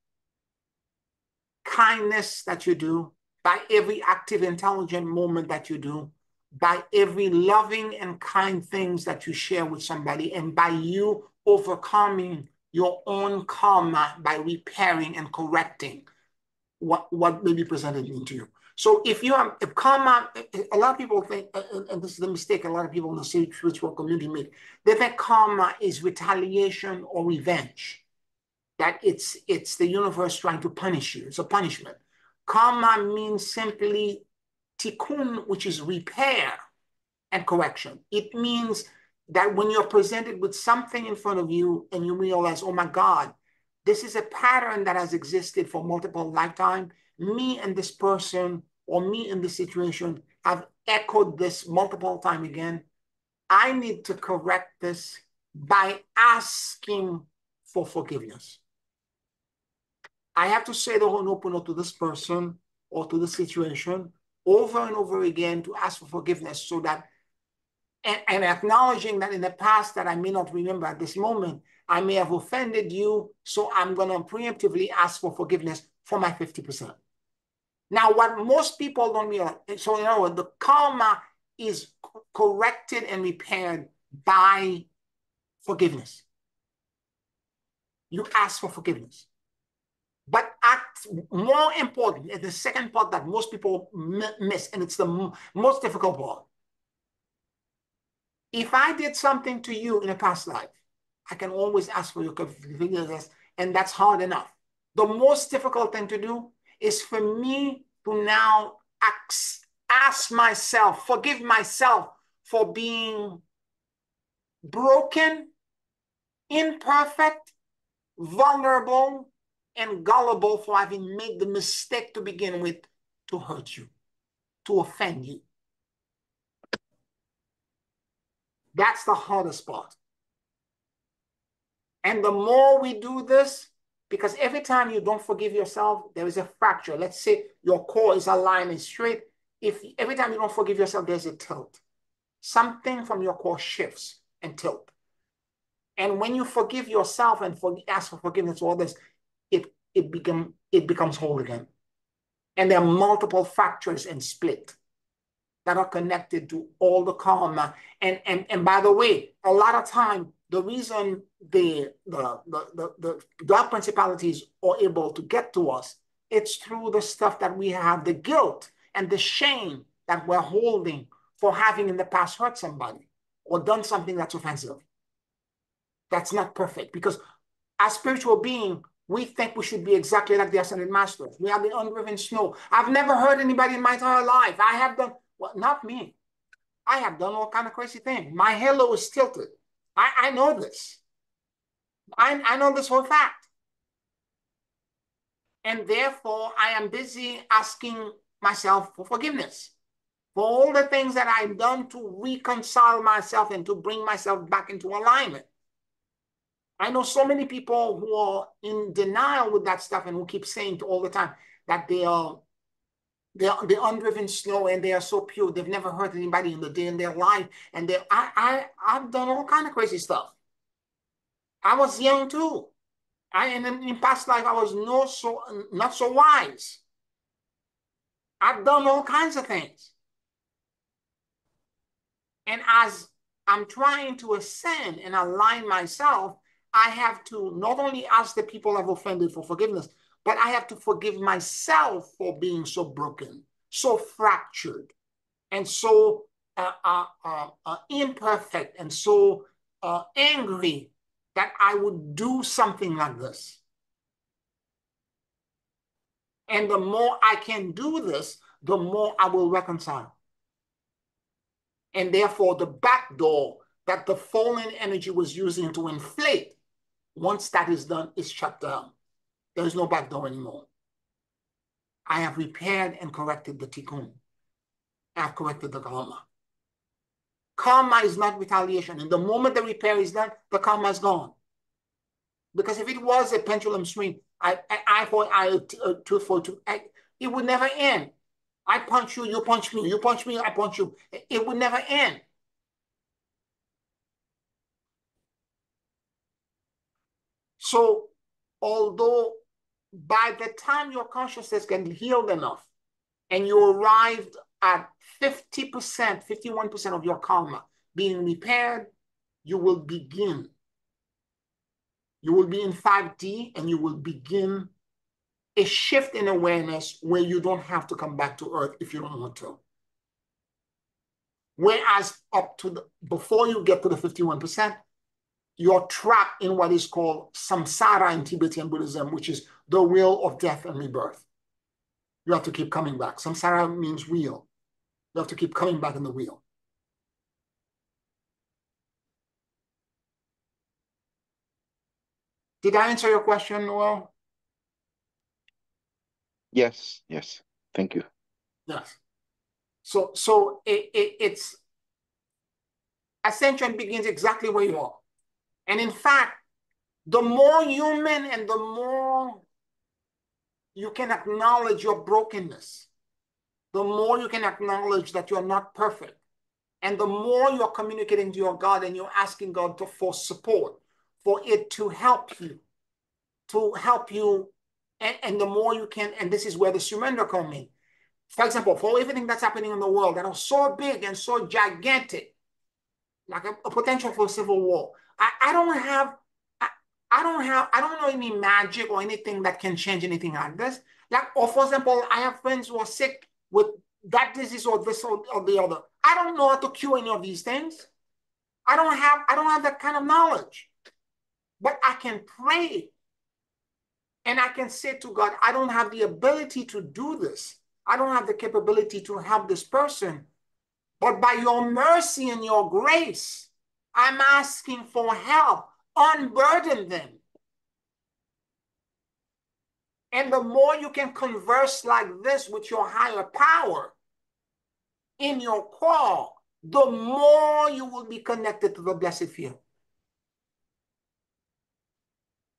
kindness that you do, by every active, intelligent moment that you do, by every loving and kind things that you share with somebody, and by you overcoming your own karma by repairing and correcting what may be presented into you. So if karma, a lot of people think, and this is the mistake a lot of people in the spiritual community make, they think karma is retaliation or revenge, that it's the universe trying to punish you. It's a punishment. Karma means simply tikkun, which is repair and correction. It means that when you're presented with something in front of you and you realize, oh my God, this is a pattern that has existed for multiple lifetimes. Me and this person or me in this situation have echoed this multiple times again. I need to correct this by asking for forgiveness. I have to say the Ho'oponopono to this person or to the situation over and over again to ask for forgiveness, so that, and acknowledging that in the past that I may not remember at this moment, I may have offended you, so I'm going to preemptively ask for forgiveness for my 50%. Now, what most people don't realize, so in other words, the karma is corrected and repaired by forgiveness. You ask for forgiveness. But more important, the second part that most people miss, and it's the most difficult part. If I did something to you in a past life, I can always ask for your forgiveness, and that's hard enough. The most difficult thing to do is for me to now ask myself, forgive myself for being broken, imperfect, vulnerable, and gullible, for having made the mistake to begin with to hurt you, to offend you. That's the hardest part. And the more we do this, because every time you don't forgive yourself, there is a fracture. Let's say your core is aligned and straight. If every time you don't forgive yourself, there's a tilt. Something from your core shifts and tilt. And when you forgive yourself and ask for forgiveness, all this, it becomes whole again. And there are multiple fractures and split that are connected to all the karma. And by the way, a lot of time, the reason the dark principalities are able to get to us, it's through the stuff that we have, the guilt and the shame that we're holding for having in the past hurt somebody or done something that's offensive. That's not perfect, because as spiritual being, we think we should be exactly like the ascended masters. We are the unriven snow. I've never hurt anybody in my entire life. I have done, well, not me. I have done all kind of crazy things. My halo is tilted. I know this. I know this for a fact. And therefore, I am busy asking myself for forgiveness for all the things that I've done to reconcile myself and to bring myself back into alignment. I know so many people who are in denial with that stuff and who keep saying all the time that they're undriven snow and they are so pure. They've never hurt anybody in the day in their life. And I've done all kind of crazy stuff. I was young too. And in past life, I was not so wise. I've done all kinds of things. And as I'm trying to ascend and align myself, I have to not only ask the people I've offended for forgiveness, but I have to forgive myself for being so broken, so fractured, and so imperfect, and so angry that I would do something like this. And the more I can do this, the more I will reconcile. And therefore, the back door that the fallen energy was using to inflate, once that is done, is shut down. There is no back door anymore. I have repaired and corrected the tikkun. I have corrected the karma. Karma is not retaliation. And the moment the repair is done, the karma is gone. Because if it was a pendulum swing, it would never end. I punch you, you punch me, you punch me, I punch you. It would never end. So, although by the time your consciousness can be healed enough and you arrived at 50%, 51% of your karma being repaired, you will begin. You will be in 5D and you will begin a shift in awareness where you don't have to come back to Earth if you don't want to. Whereas before you get to the 51%, you're trapped in what is called samsara in Tibetan Buddhism, which is the wheel of death and rebirth. You have to keep coming back. Samsara means wheel. You have to keep coming back in the wheel. Did I answer your question, Noel? Yes, yes. Thank you. Yes. So it's ascension begins exactly where you are. And in fact, the more human and the more you can acknowledge your brokenness, the more you can acknowledge that you're not perfect, and the more you're communicating to your God and you're asking God for support, for it to help you, and the more you can, and this is where the surrender comes in. For example, for everything that's happening in the world that are so big and so gigantic, like a potential for civil war, I don't have, I don't know any magic or anything that can change anything like this. Like, or for example, I have friends who are sick with that disease or this or the other. I don't know how to cure any of these things. I don't have that kind of knowledge. But I can pray and I can say to God, I don't have the ability to do this. I don't have the capability to help this person. But by your mercy and your grace, I'm asking for help. Unburden them. And the more you can converse like this with your higher power in your call, the more you will be connected to the blessed field.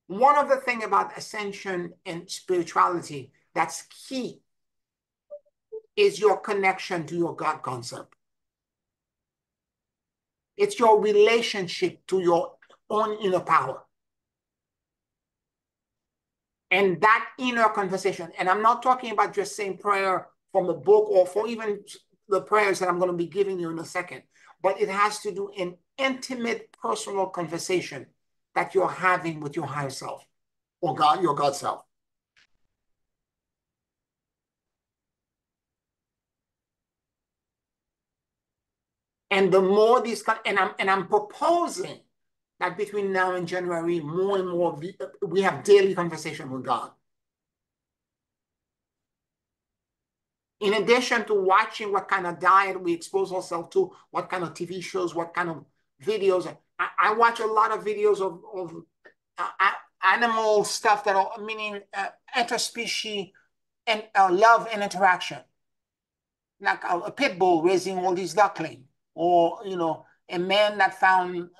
One of the things about ascension and spirituality that's key is your connection to your God concept. It's your relationship to your own inner power. And that inner conversation, and I'm not talking about just saying prayer from the book or for even the prayers that I'm going to be giving you in a second, but it has to do an intimate personal conversation that you're having with your higher self or God, your God self. And the more these, and I'm proposing that between now and January, more and more we have daily conversation with God. In addition to watching what kind of diet we expose ourselves to, what kind of TV shows, what kind of videos. I watch a lot of videos of animal stuff that are meaning interspecies and love and interaction. Like a pit bull raising all these ducklings, or a man that found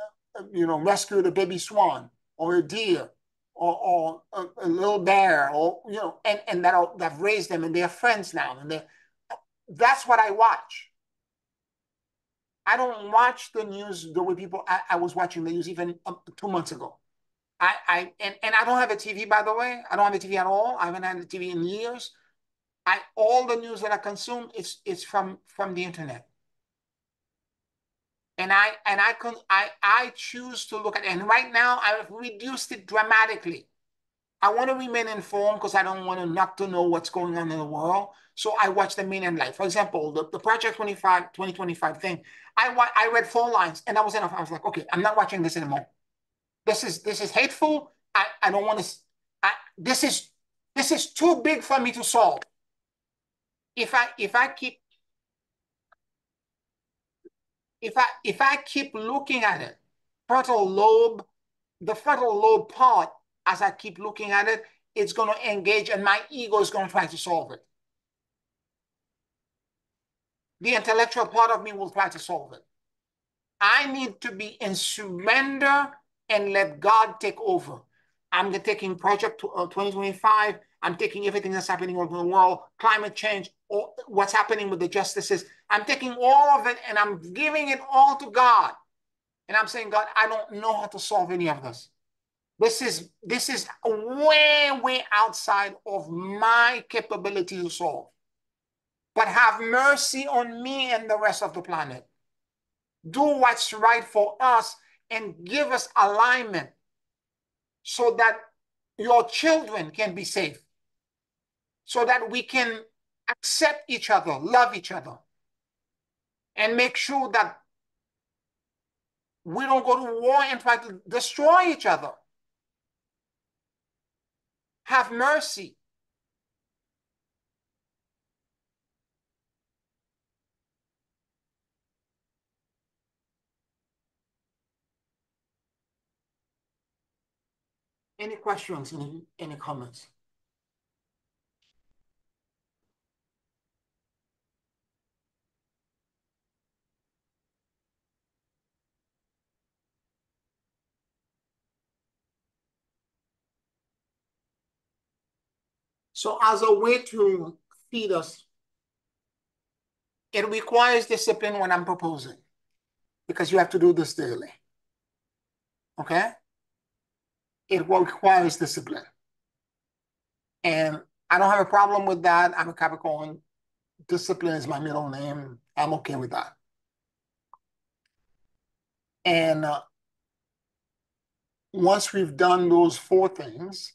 rescued a baby swan or a deer or a little bear, or and that raised them and they're friends now, and that's what I watch. I don't watch the news the way people I was watching the news even 2 months ago. And I don't have a TV, by the way. I don't have a TV at all. I haven't had a TV in years. All the news that I consume is from the internet. And I choose to look at it. And right now I've reduced it dramatically. I want to remain informed because I don't want to not to know what's going on in the world. So I watch the main and light. For example, the Project 2025 thing. I read 4 lines and that was enough. I was like, okay, I'm not watching this anymore. This is hateful. I don't want to. This is too big for me to solve. If I keep looking at it, the frontal lobe part, as I keep looking at it, it's going to engage and my ego is going to try to solve it. The intellectual part of me will try to solve it. I need to be in surrender and let God take over. I'm taking Project 2025. I'm taking everything that's happening over the world, climate change, or what's happening with the justices. I'm taking all of it and I'm giving it all to God. And I'm saying, God, I don't know how to solve any of this. This is way, way outside of my capability to solve. but have mercy on me and the rest of the planet. Do what's right for us and give us alignment so that your children can be safe, so that we can accept each other, love each other, and make sure that we don't go to war and try to destroy each other. Have mercy. Any questions, any comments? So as a way to feed us, it requires discipline when I'm proposing, because you have to do this daily. Okay? It requires discipline. And I don't have a problem with that. I'm a Capricorn. Discipline is my middle name. I'm okay with that. And once we've done those 4 things,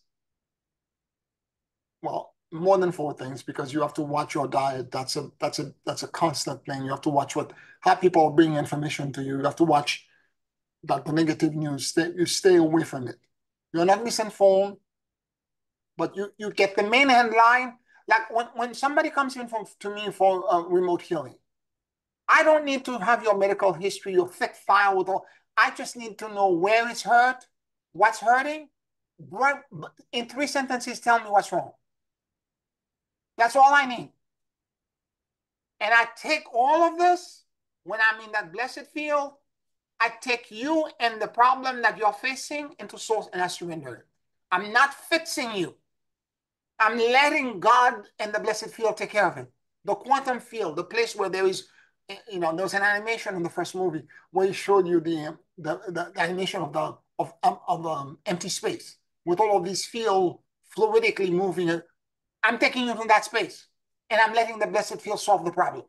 well, more than 4 things, because you have to watch your diet. That's a constant thing. You have to watch how people bring information to you. You have to watch that the negative news. You stay away from it. You're not misinformed, but you get the main headline. Like when somebody comes in to me for remote healing, I don't need to have your medical history, your thick file with all. I just need to know where it's hurt, what's hurting. In 3 sentences, tell me what's wrong. That's all I need. And I take all of this when I'm in that blessed field. I take you and the problem that you're facing into source, and I surrender it. I'm not fixing you. I'm letting God and the blessed field take care of it. The quantum field, the place where there is, there's an animation in the first movie where he showed you the animation of empty space with all of these field fluidically moving. I'm taking you from that space, and I'm letting the blessed field solve the problem.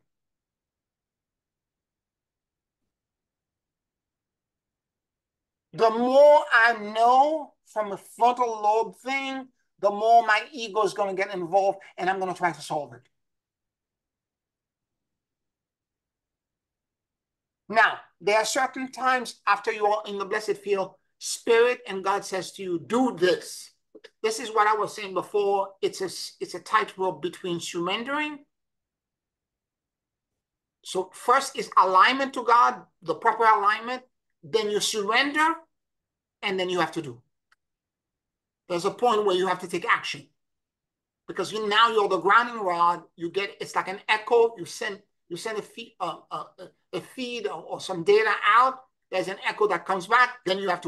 The more I know from a frontal lobe thing, the more my ego is going to get involved, and I'm going to try to solve it. Now, there are certain times after you are in the blessed field, Spirit and God says to you, do this. This is what I was saying before. It's a tightrope between surrendering. So first is alignment to God, the proper alignment. Then you surrender, and then you have to do. There's a point where you have to take action, because now you're the grounding rod. It's like an echo. You send a feed or some data out. There's an echo that comes back. Then you have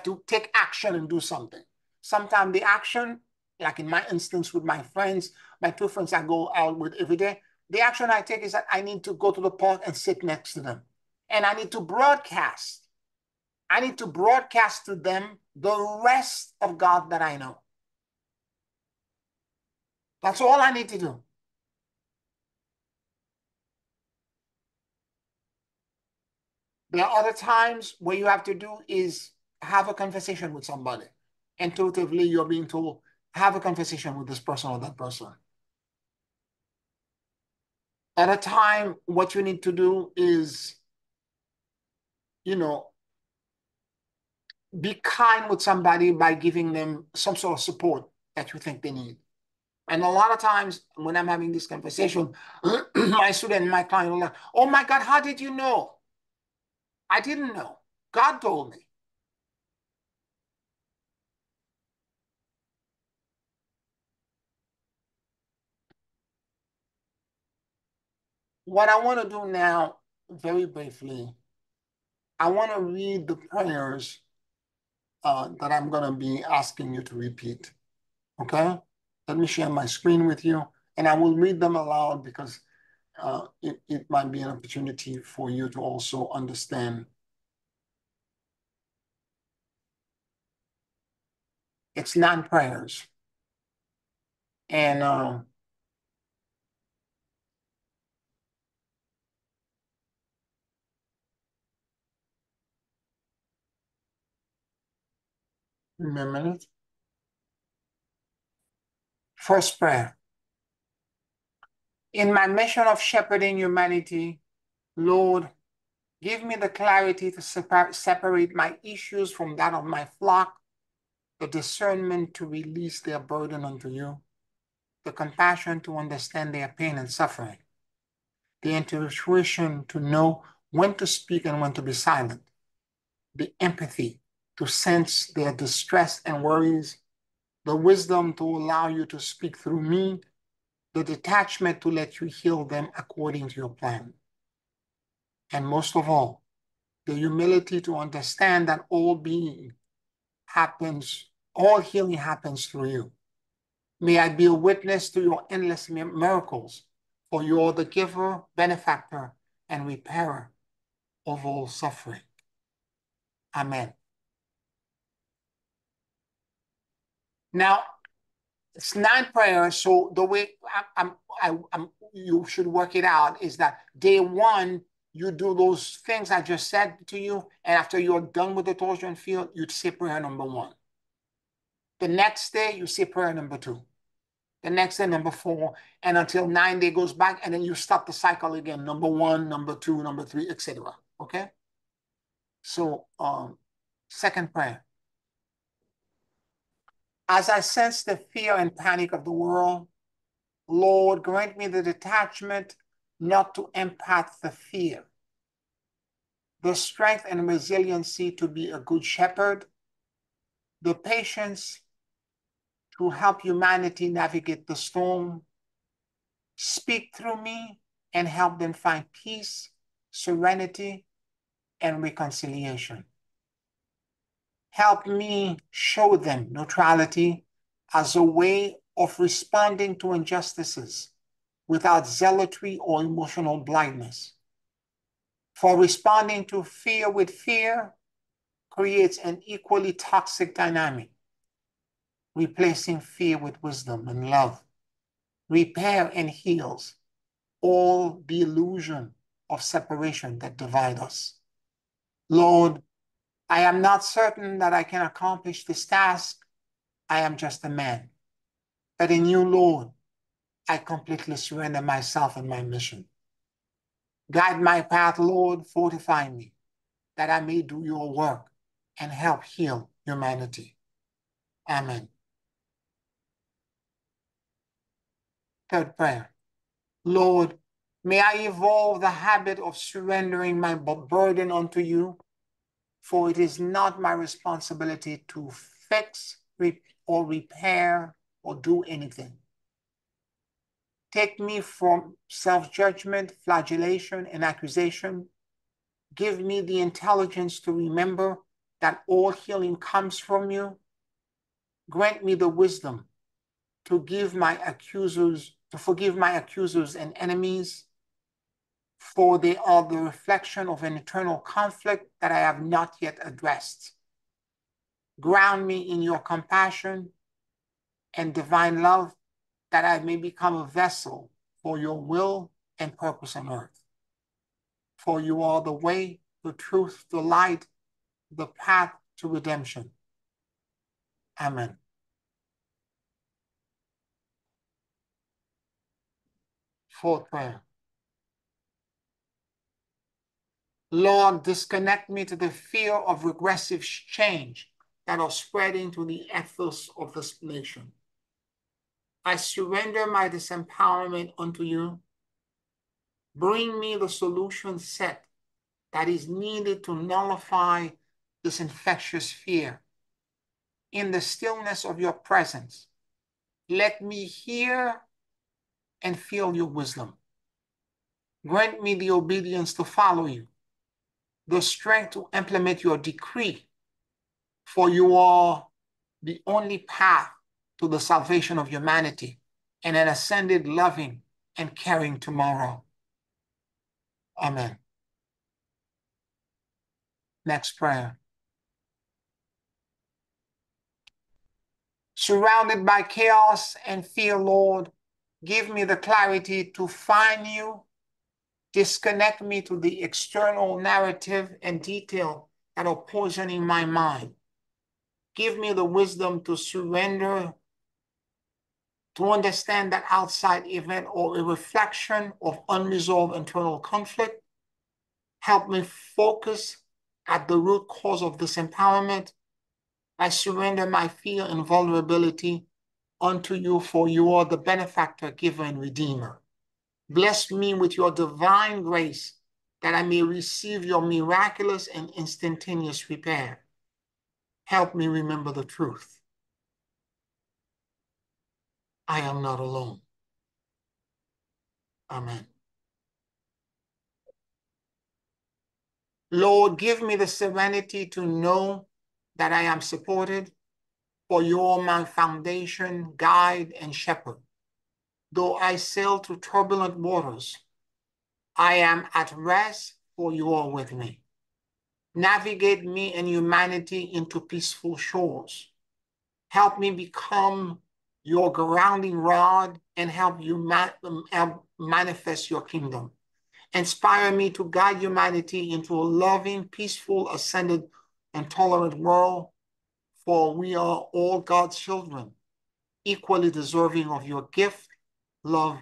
to take action and do something. Sometimes the action, like in my instance with my friends, my 2 friends I go out with every day, the action I take is that I need to go to the park and sit next to them, and I need to broadcast. I need to broadcast to them the rest of God that I know. That's all I need to do. There are other times where you have to do is have a conversation with somebody. Intuitively, you're being told, have a conversation with this person or that person. At a time, what you need to do is, be kind with somebody by giving them some sort of support that you think they need. And a lot of times when I'm having this conversation, my student, my client will like, oh my God, how did you know? I didn't know. God told me. What I want to do now, very briefly, I want to read the prayers that I'm going to be asking you to repeat. Okay? Let me share my screen with you, and I will read them aloud because it might be an opportunity for you to also understand. It's 9 prayers. And Give me a minute. First prayer. In my mission of shepherding humanity, Lord, give me the clarity to separate my issues from that of my flock, the discernment to release their burden unto you, the compassion to understand their pain and suffering, the intuition to know when to speak and when to be silent, the empathy to sense their distress and worries, the wisdom to allow you to speak through me, the detachment to let you heal them according to your plan. And most of all, the humility to understand that all healing happens through you. May I be a witness to your endless miracles, for you are the giver, benefactor, and repairer of all suffering. Amen. Now, it's 9 prayers, so the way you should work it out is that day 1, you do those things I just said to you, and after you're done with the torsion field, you'd say prayer number 1. The next day, you say prayer number 2. The next day, number 4, and until 9 days goes back, and then you start the cycle again, number 1, number 2, number 3, etc. Okay? So, second prayer. As I sense the fear and panic of the world, Lord, grant me the detachment not to empath the fear, the strength and resiliency to be a good shepherd, the patience to help humanity navigate the storm. Speak through me and help them find peace, serenity, and reconciliation. Help me show them neutrality as a way of responding to injustices without zealotry or emotional blindness. For responding to fear with fear creates an equally toxic dynamic. Replacing fear with wisdom and love repair and heals all the illusion of separation that divide us. Lord, I am not certain that I can accomplish this task. I am just a man. But in you, Lord, I completely surrender myself and my mission. Guide my path, Lord, fortify me, that I may do your work and help heal humanity. Amen. Third prayer. Lord, may I evolve the habit of surrendering my burden unto you, for it is not my responsibility to fix or repair or do anything. Take me from self-judgment, flagellation, and accusation. Give me the intelligence to remember that all healing comes from you. Grant me the wisdom to forgive my accusers and enemies, for they are the reflection of an eternal conflict that I have not yet addressed. Ground me in your compassion and divine love, that I may become a vessel for your will and purpose on earth. For you are the way, the truth, the light, the path to redemption. Amen. Fourth prayer. Lord, disconnect me to the fear of regressive change that are spreading to the ethos of this nation. I surrender my disempowerment unto you. Bring me the solution set that is needed to nullify this infectious fear. In the stillness of your presence, let me hear and feel your wisdom. Grant me the obedience to follow you, the strength to implement your decree, for you are the only path to the salvation of humanity and an ascended, loving, and caring tomorrow. Amen. Next prayer. Surrounded by chaos and fear, Lord, give me the clarity to find you. Disconnect me to the external narrative and detail that are poisoning my mind. Give me the wisdom to surrender, to understand that outside event or a reflection of unresolved internal conflict. Help me focus at the root cause of disempowerment. I surrender my fear and vulnerability unto you, for you are the benefactor, giver, and redeemer. Bless me with your divine grace that I may receive your miraculous and instantaneous repair. Help me remember the truth. I am not alone. Amen. Lord, give me the serenity to know that I am supported, for you are my foundation, guide, and shepherd. Though I sail through turbulent waters, I am at rest, for you are with me. Navigate me and humanity into peaceful shores. Help me become your grounding rod and help you manifest your kingdom. Inspire me to guide humanity into a loving, peaceful, ascended, and tolerant world, for we are all God's children, equally deserving of your gift, love,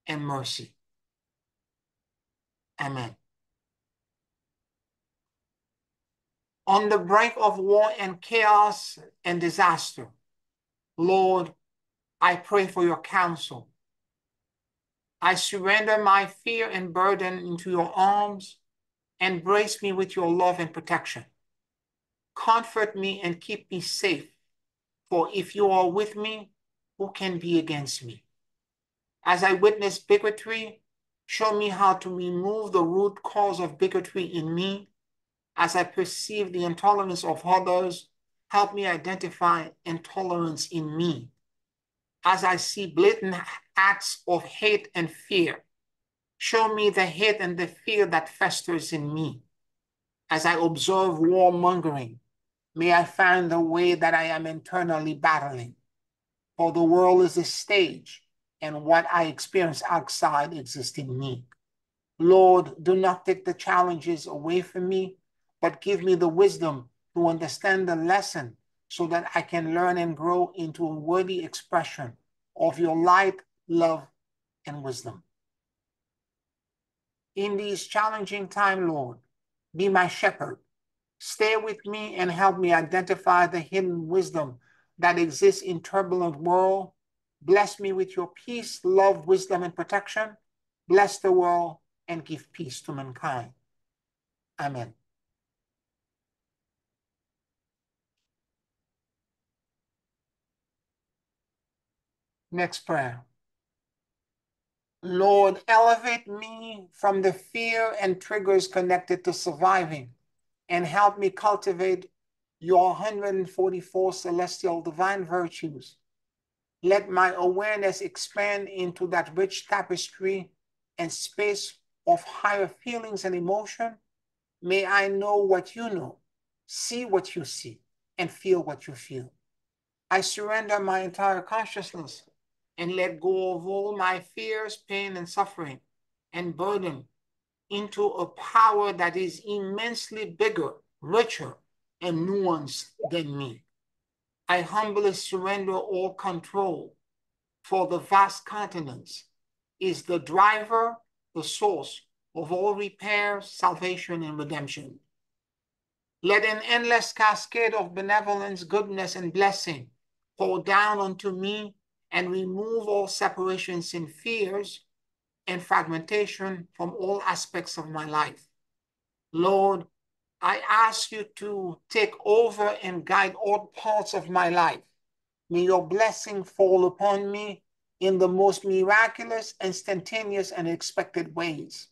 and mercy. Amen. On the brink of war and chaos and disaster, Lord, I pray for your counsel. I surrender my fear and burden into your arms. Embrace me with your love and protection. Comfort me and keep me safe, for if you are with me, who can be against me? As I witness bigotry, show me how to remove the root cause of bigotry in me. As I perceive the intolerance of others, help me identify intolerance in me. As I see blatant acts of hate and fear, show me the hate and the fear that festers in me. As I observe warmongering, may I find the way that I am internally battling. For the world is a stage, and what I experience outside exists in me. Lord, do not take the challenges away from me, but give me the wisdom to understand the lesson so that I can learn and grow into a worthy expression of your light, love, and wisdom. In these challenging times, Lord, be my shepherd. Stay with me and help me identify the hidden wisdom that exists in turbulent world. Bless me with your peace, love, wisdom, and protection. Bless the world and give peace to mankind. Amen. Next prayer. Lord, elevate me from the fear and triggers connected to surviving and help me cultivate your 144 celestial divine virtues. Let my awareness expand into that rich tapestry and space of higher feelings and emotion. May I know what you know, see what you see, and feel what you feel. I surrender my entire consciousness and let go of all my fears, pain, and suffering and burden into a power that is immensely bigger, richer, and nuanced than me. I humbly surrender all control, for the vast continents is the driver, the source of all repair, salvation, and redemption. Let an endless cascade of benevolence, goodness, and blessing pour down unto me and remove all separations and fears and fragmentation from all aspects of my life. Lord, I ask you to take over and guide all parts of my life. May your blessing fall upon me in the most miraculous, instantaneous, and expected ways.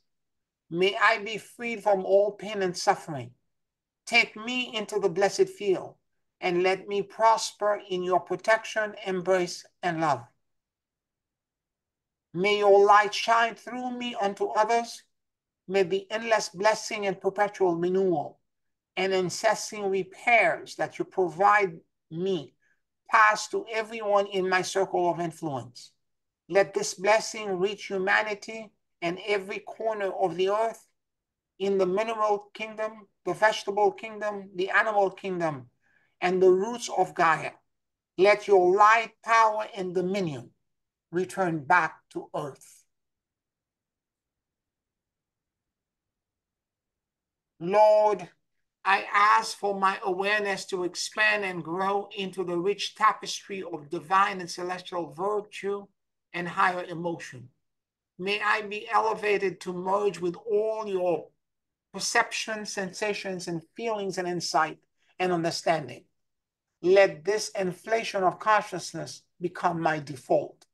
May I be freed from all pain and suffering. Take me into the blessed field and let me prosper in your protection, embrace, and love. May your light shine through me unto others. May the endless blessing and perpetual renewal and incessant repairs that you provide me pass to everyone in my circle of influence. Let this blessing reach humanity and every corner of the earth, in the mineral kingdom, the vegetable kingdom, the animal kingdom, and the roots of Gaia. Let your light, power, and dominion return back to earth. Lord, I ask for my awareness to expand and grow into the rich tapestry of divine and celestial virtue and higher emotion. May I be elevated to merge with all your perceptions, sensations, and feelings and insight and understanding. Let this inflation of consciousness become my default.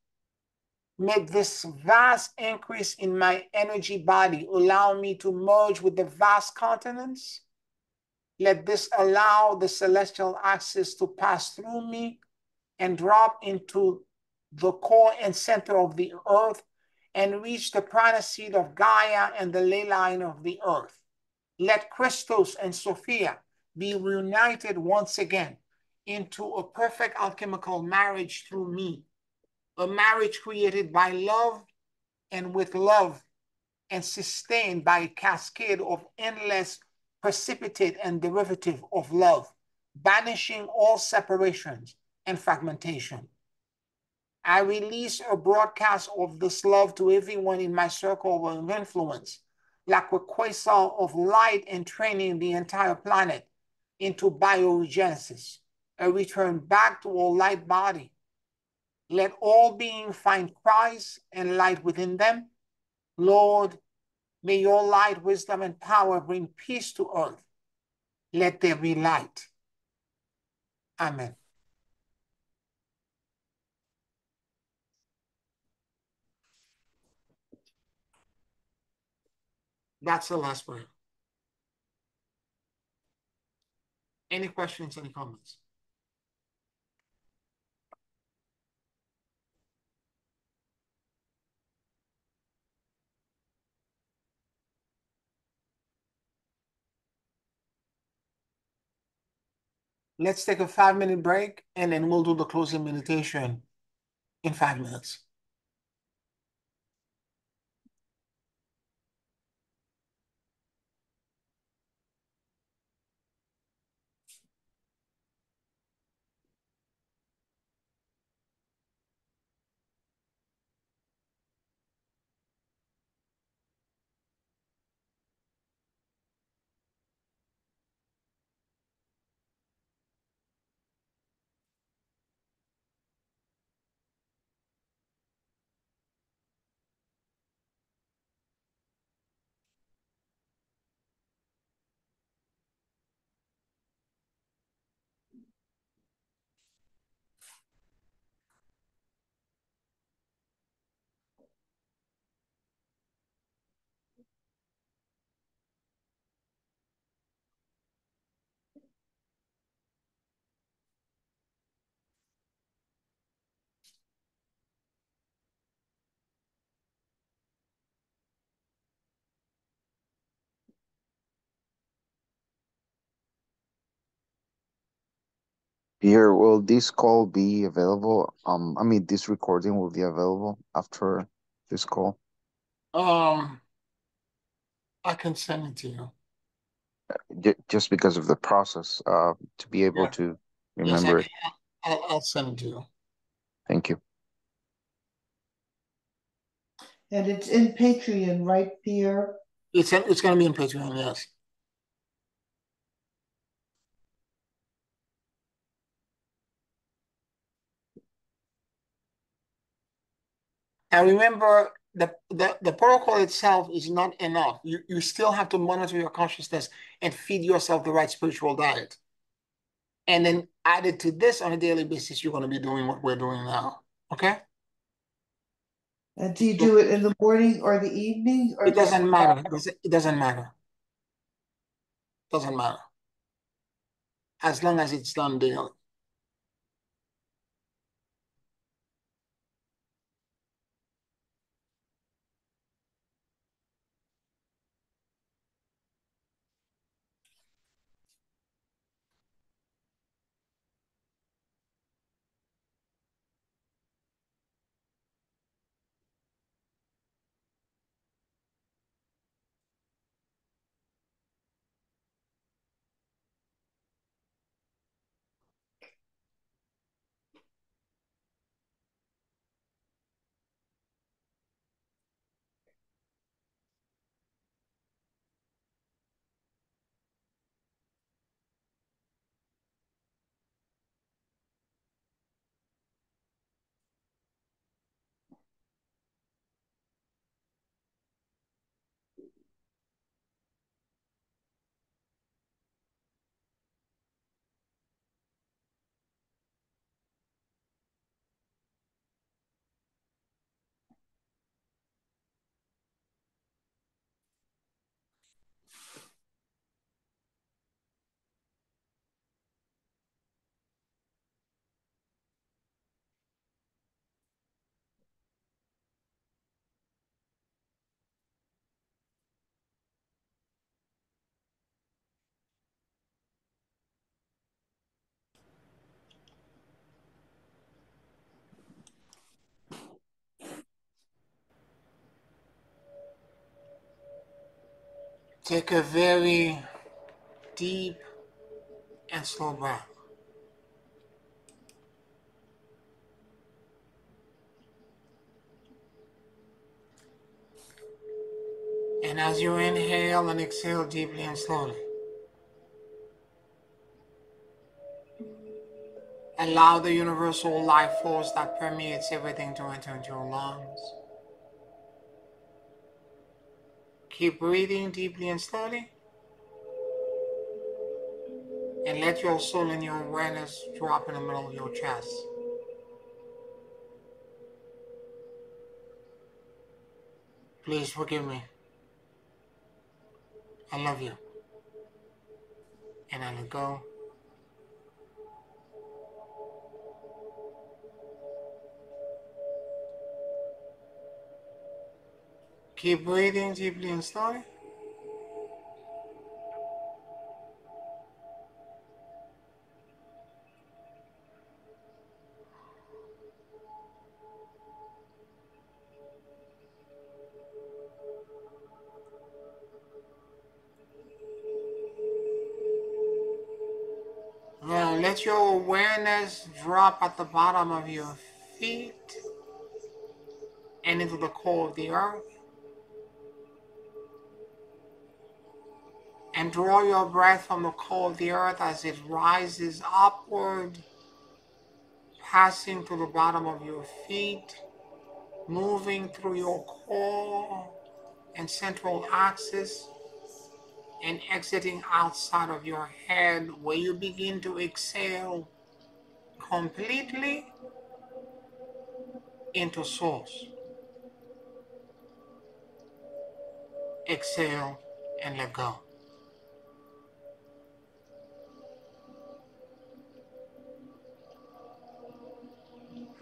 May this vast increase in my energy body allow me to merge with the vast continents. Let this allow the celestial axis to pass through me and drop into the core and center of the earth and reach the prana seed of Gaia and the ley line of the earth. Let Christos and Sophia be reunited once again into a perfect alchemical marriage through me, a marriage created by love and with love and sustained by a cascade of endless precipitate and derivative of love, banishing all separations and fragmentation. I release a broadcast of this love to everyone in my circle of influence, like a quasar of light entraining the entire planet into bioregenesis, a return back to a light body. Let all beings find Christ and light within them. Lord, may your light, wisdom, and power bring peace to earth. Let there be light. Amen. That's the last prayer. Any questions, any comments? Let's take a 5-minute break and then we'll do the closing meditation in 5 minutes. Pierre, will this call be available? I mean, this recording will be available after this call. I can send it to you. Just because of the process, to be able Yeah. to Yes, remember it. I'll send it to you. Thank you. And it's in Patreon, right, Pierre? It's going to be in Patreon, yes. And remember, the protocol itself is not enough. You still have to monitor your consciousness and feed yourself the right spiritual diet. And then added to this on a daily basis, you're going to be doing what we're doing now. Okay? And do you So do it in the morning or the evening or it just doesn't matter. It doesn't matter. Doesn't matter. As long as it's done daily. Take a very deep and slow breath. And as you inhale and exhale deeply and slowly, allow the universal life force that permeates everything to enter into your lungs. Keep breathing deeply and slowly. And let your soul and your awareness drop in the middle of your chest. Please forgive me. I love you. And I let go. Keep breathing deeply and slowly. Now let your awareness drop at the bottom of your feet and into the core of the earth. And draw your breath from the core of the earth as it rises upward, passing to the bottom of your feet, moving through your core and central axis, and exiting outside of your head, where you begin to exhale completely into source. Exhale and let go.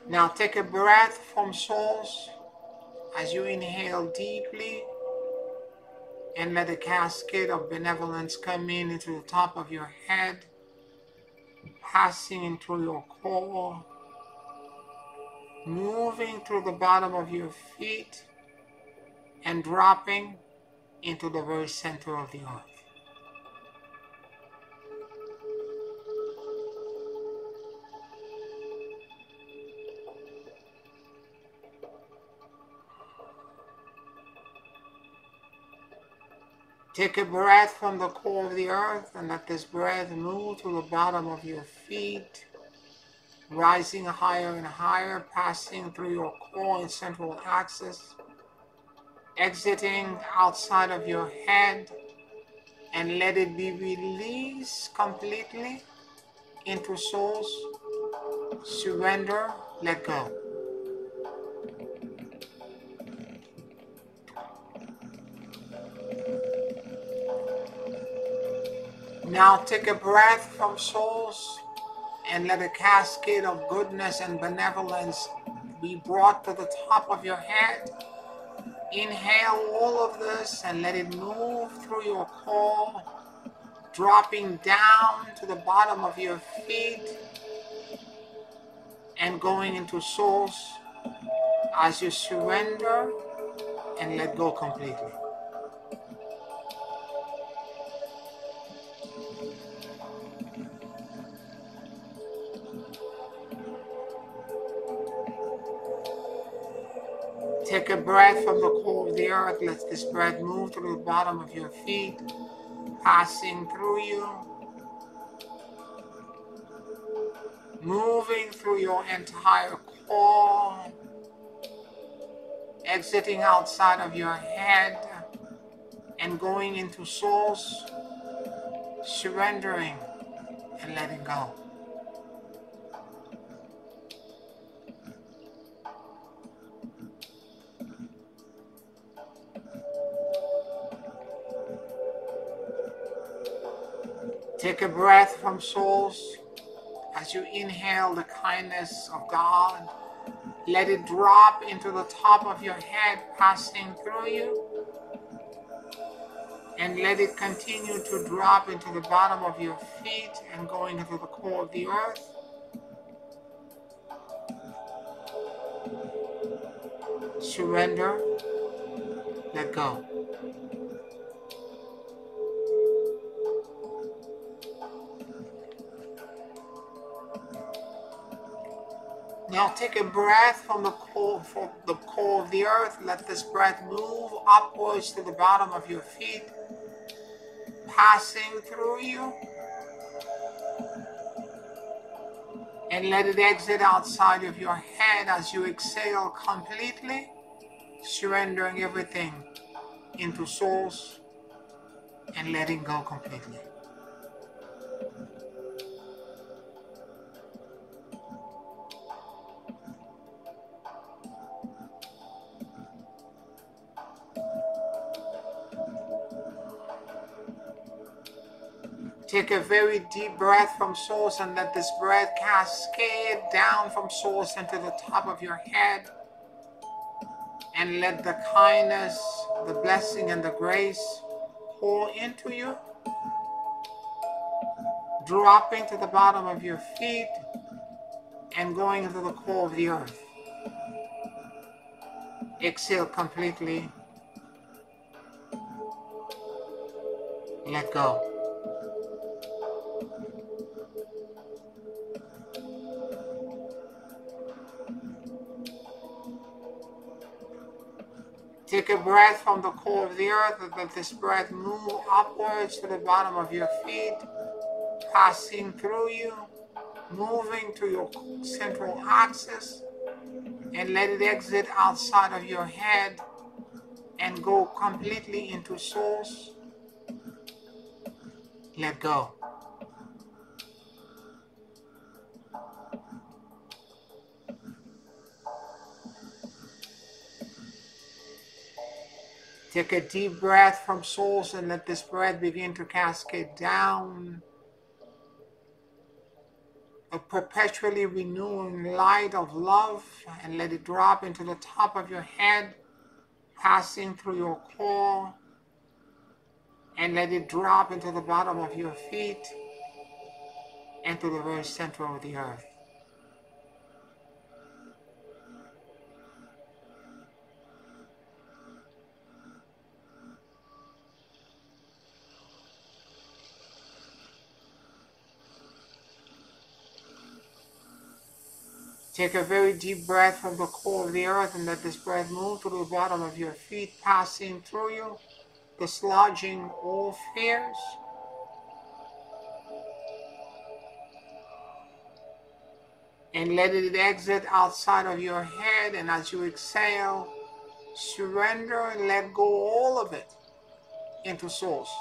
Now take a breath from source as you inhale deeply, and let a cascade of benevolence come in into the top of your head, passing into your core, moving through the bottom of your feet, and dropping into the very center of the earth. Take a breath from the core of the earth and let this breath move to the bottom of your feet, rising higher and higher, passing through your core and central axis, exiting outside of your head, and let it be released completely into source. Surrender, let go. Now take a breath from source and let a cascade of goodness and benevolence be brought to the top of your head. Inhale all of this and let it move through your core, dropping down to the bottom of your feet and going into source as you surrender and let go completely. Take a breath from the core of the earth. Let this breath move through the bottom of your feet, passing through you, moving through your entire core, exiting outside of your head, and going into source, surrendering and letting go. Take a breath from source as you inhale the kindness of God. Let it drop into the top of your head, passing through you. And let it continue to drop into the bottom of your feet and going into the core of the earth. Surrender, let go. Now take a breath from the core of the earth. Let this breath move upwards to the bottom of your feet, passing through you, and let it exit outside of your head as you exhale completely, surrendering everything into source and letting go completely. Take a very deep breath from source and let this breath cascade down from source into the top of your head. And let the kindness, the blessing, and the grace pour into you, dropping to the bottom of your feet and going into the core of the earth. Exhale completely. Let go. Take a breath from the core of the earth and let this breath move upwards to the bottom of your feet, passing through you, moving to your central axis, and let it exit outside of your head and go completely into source. Let go. Take a deep breath from source and let this breath begin to cascade down, a perpetually renewing light of love, and let it drop into the top of your head, passing through your core, and let it drop into the bottom of your feet and to the very center of the earth. Take a very deep breath from the core of the earth and let this breath move to the bottom of your feet, passing through you, dislodging all fears. And let it exit outside of your head, and as you exhale, surrender and let go all of it into source.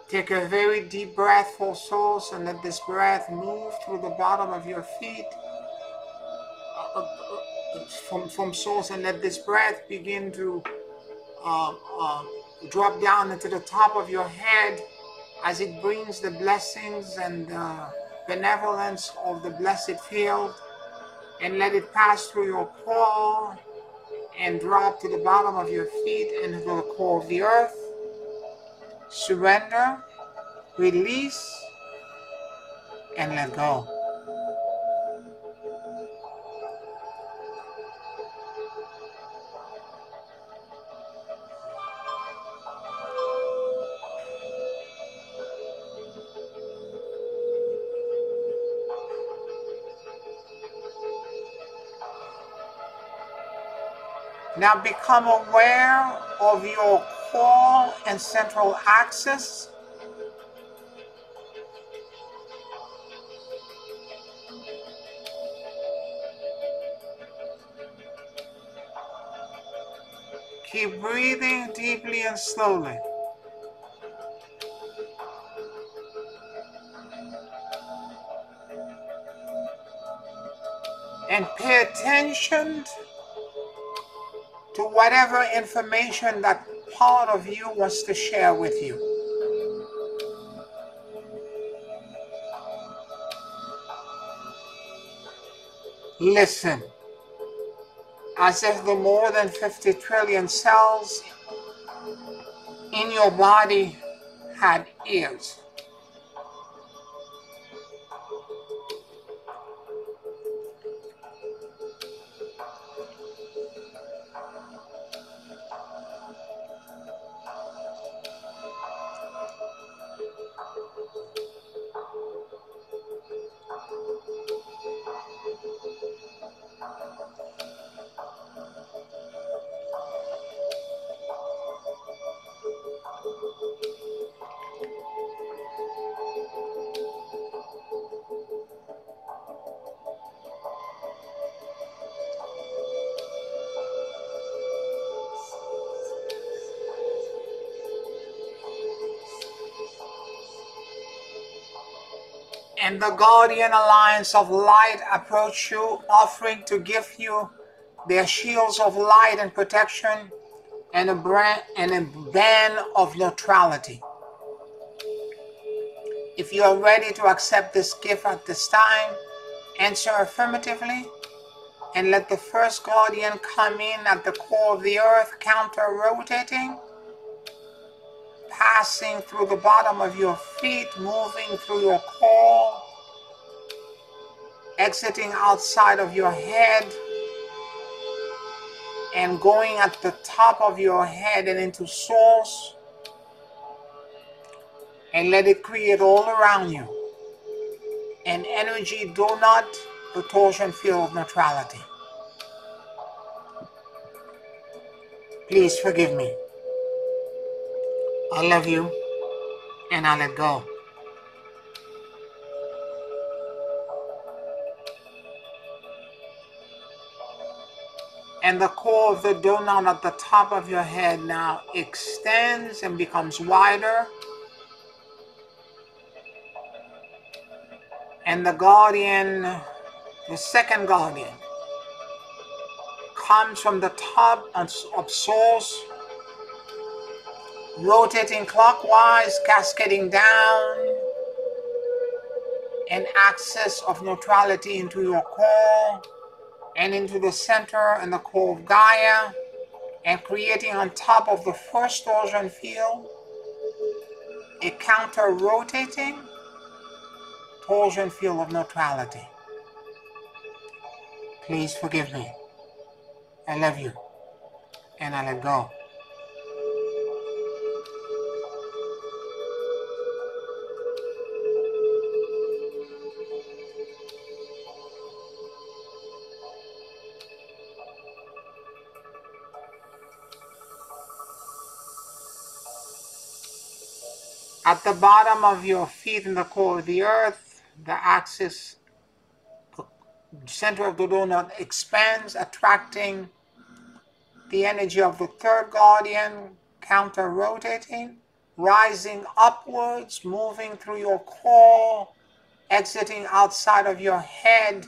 Take a very deep breath for source and let this breath move through the bottom of your feet from source, and let this breath begin to drop down into the top of your head as it brings the blessings and benevolence of the blessed field, and let it pass through your core and drop to the bottom of your feet and into the core of the earth. Surrender, release, and let go. Now become aware of your core and central axis. Keep breathing deeply and slowly. And pay attention to whatever information that part of you wants to share with you. Listen, as if the more than 50 trillion cells in your body had ears. and the guardian alliance of light approach you, offering to give you their shields of light and protection and a band of neutrality. If you are ready to accept this gift at this time, answer affirmatively and let the first guardian come in at the core of the earth, counter-rotating, passing through the bottom of your feet, moving through your core, exiting outside of your head, and going at the top of your head and into source, and let it create all around you an energy donut, the torsion field of neutrality. Please forgive me. I love you, and I let go. And the core of the donut at the top of your head now extends and becomes wider. And the guardian, the second guardian, comes from the top of source, rotating clockwise, cascading down, an axis of neutrality into your core and into the center and the core of Gaia, and creating on top of the first torsion field a counter-rotating torsion field of neutrality. Please forgive me. I love you, and I let go. At the bottom of your feet in the core of the earth, the axis, the center of the donut expands, attracting the energy of the third guardian, counter-rotating, rising upwards, moving through your core, exiting outside of your head,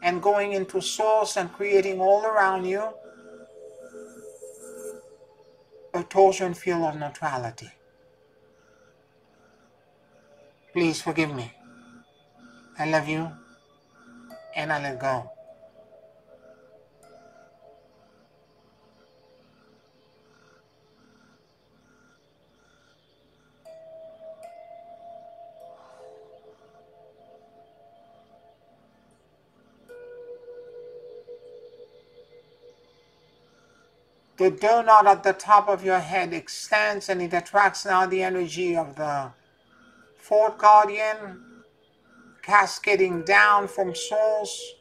and going into source and creating all around you a torsion field of neutrality. Please forgive me. I love you, and I let go. The donut at the top of your head extends, and it attracts now the energy of the fourth guardian, cascading down from source,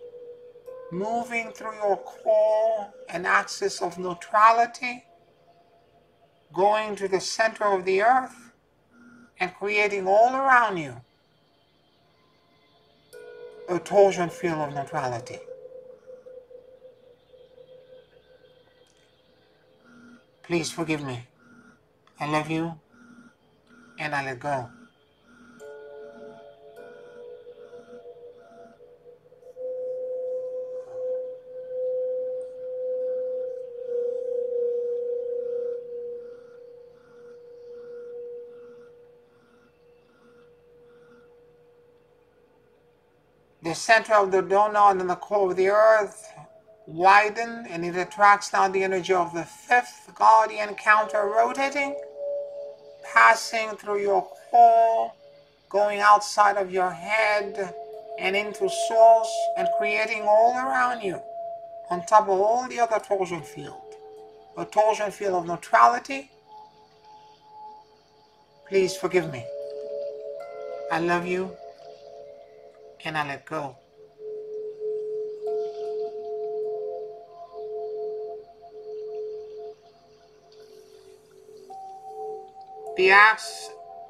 moving through your core, an axis of neutrality, going to the center of the earth and creating all around you a torsion field of neutrality. Please forgive me. I love you, and I let go. The center of the donut and the core of the earth widen, and it attracts now the energy of the fifth guardian, counter-rotating, passing through your core, going outside of your head and into source, and creating all around you, on top of all the other torsion field, a torsion field of neutrality. Please forgive me. I love you, and I let go.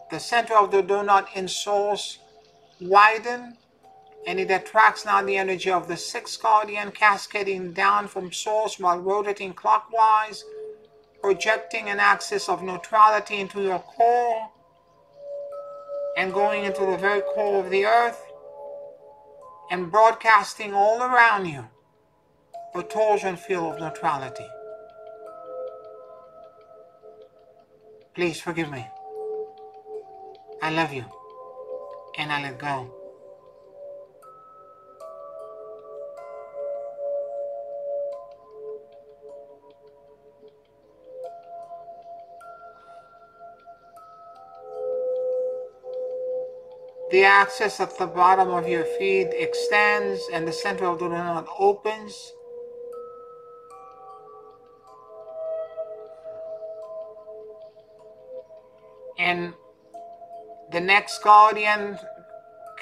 The center of the donut in source widen, and it attracts now the energy of the sixth guardian, cascading down from source while rotating clockwise, projecting an axis of neutrality into your core and going into the very core of the earth, and broadcasting all around you a torsion field of neutrality. Please forgive me. I love you, and I let go. The axis at the bottom of your feet extends and the center of the donut opens. And the next guardian,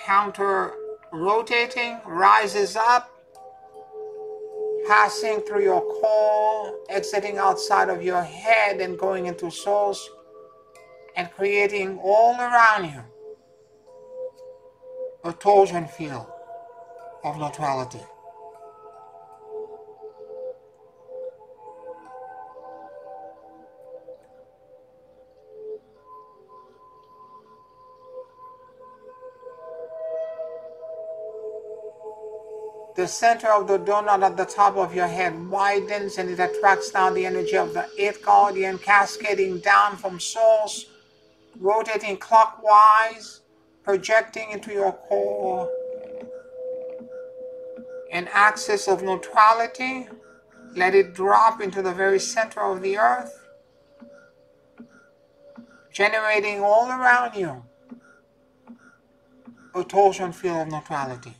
counter rotating, rises up, passing through your core, exiting outside of your head and going into source and creating all around you a torsion field of neutrality. The center of the donut at the top of your head widens and it attracts down the energy of the eighth guardian, cascading down from source, rotating clockwise, projecting into your core. An axis of neutrality, let it drop into the very center of the earth, generating all around you a torsion field of neutrality.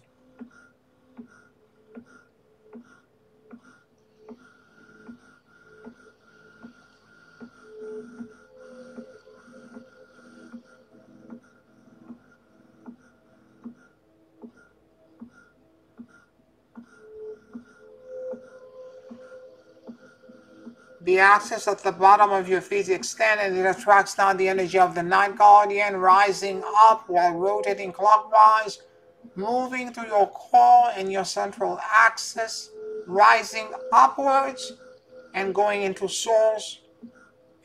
The axis at the bottom of your feet extends and it attracts down the energy of the ninth guardian, rising up while rotating clockwise, moving through your core and your central axis, rising upwards and going into source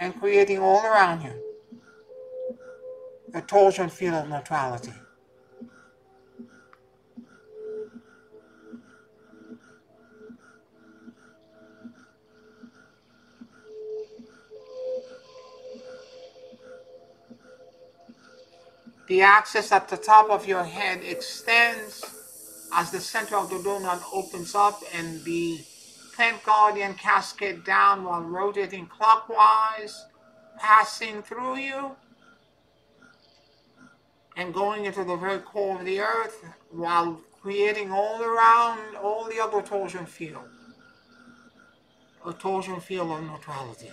and creating all around you a torsion field of neutrality. The axis at the top of your head extends as the center of the donut opens up and the 10th guardian cascade down while rotating clockwise, passing through you and going into the very core of the earth while creating all around all the other torsion field, a torsion field of neutrality.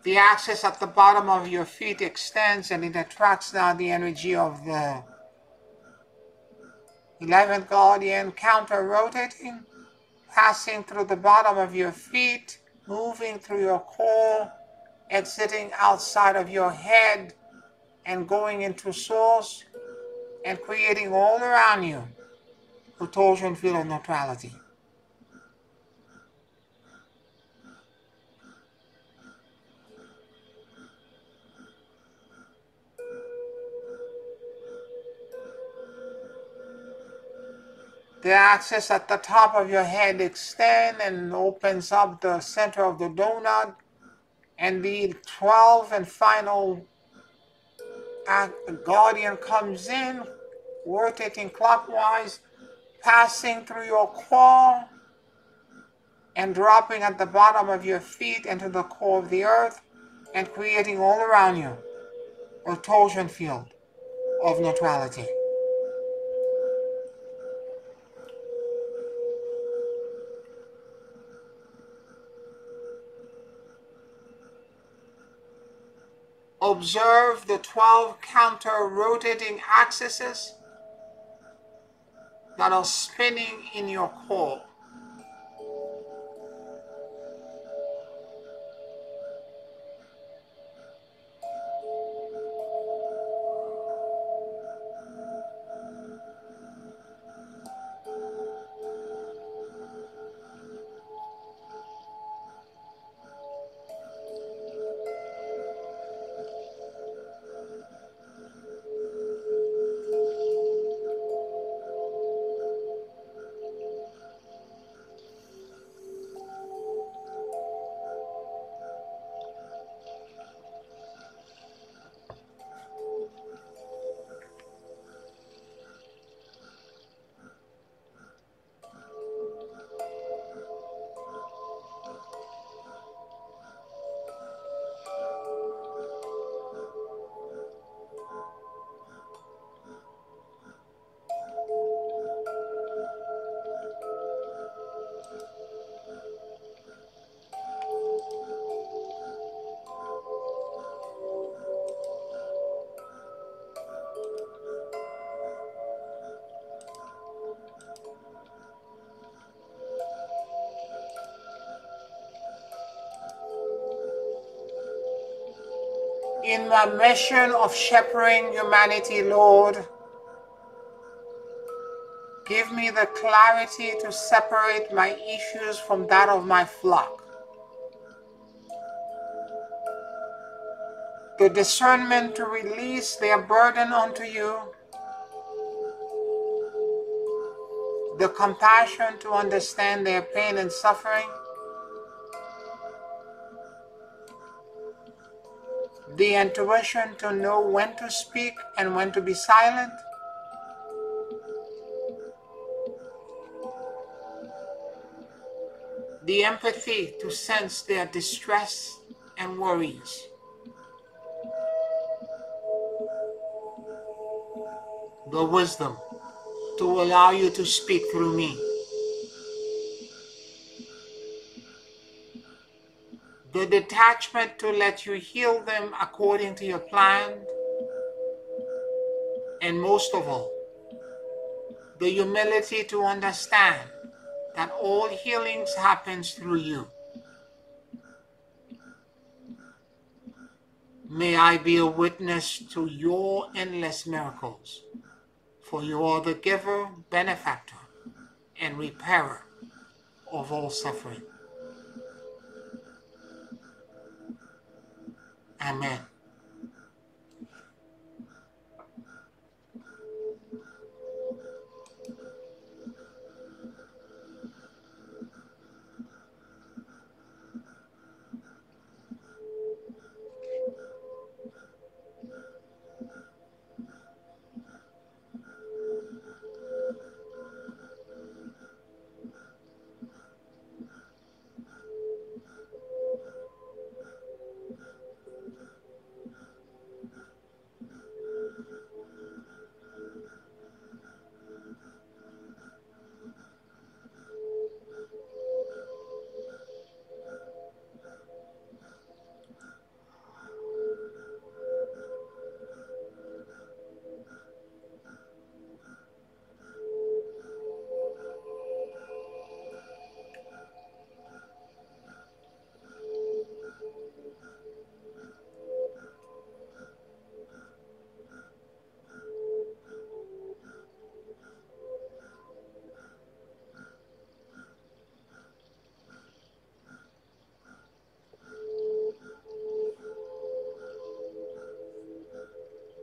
The axis at the bottom of your feet extends and it attracts now the energy of the 11th guardian, counter rotating, passing through the bottom of your feet, moving through your core, exiting outside of your head and going into source and creating all around you a torsion field of neutrality. The axis at the top of your head extends and opens up the center of the donut, and the 12th and final guardian comes in, rotating clockwise, passing through your core and dropping at the bottom of your feet into the core of the earth and creating all around you a torsion field of neutrality. Observe the 12 counter-rotating axes that are spinning in your core. In my mission of shepherding humanity, Lord, give me the clarity to separate my issues from that of my flock, the discernment to release their burden unto you, the compassion to understand their pain and suffering, the intuition to know when to speak and when to be silent, the empathy to sense their distress and worries, the wisdom to allow you to speak through me, the detachment to let you heal them according to your plan, and most of all, the humility to understand that all healings happens through you. May I be a witness to your endless miracles, for you are the giver, benefactor, and repairer of all suffering. Amen.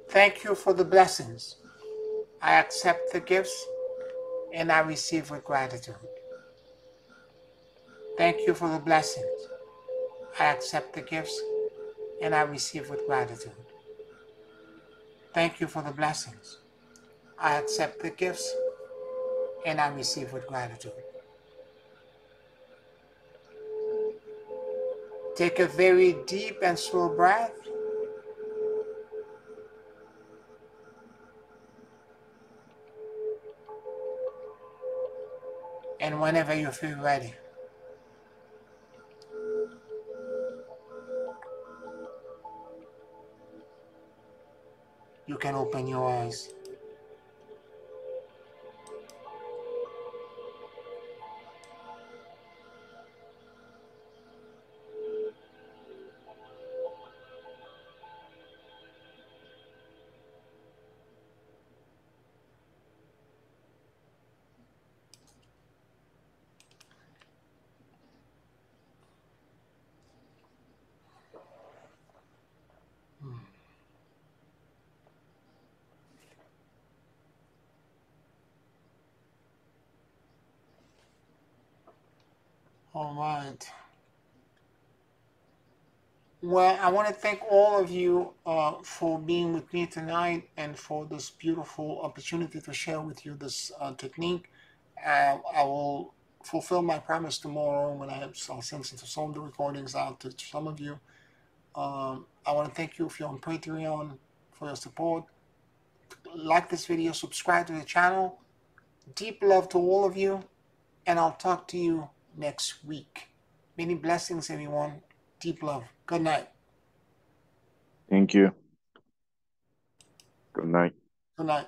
Thank you for the blessings. I accept the gifts and I receive with gratitude. Thank you for the blessings. I accept the gifts and I receive with gratitude. Thank you for the blessings. I accept the gifts and I receive with gratitude. Take a very deep and slow breath. And whenever you feel ready, you can open your eyes. All right. Well, I want to thank all of you for being with me tonight and for this beautiful opportunity to share with you this technique. I will fulfill my promise tomorrow when I'll send some of the recordings out to some of you. I want to thank you if you're on Patreon for your support. Like this video, subscribe to the channel. Deep love to all of you, and I'll talk to you next week. Many blessings, everyone. Deep love. Good night. Thank you. Good night. Good night.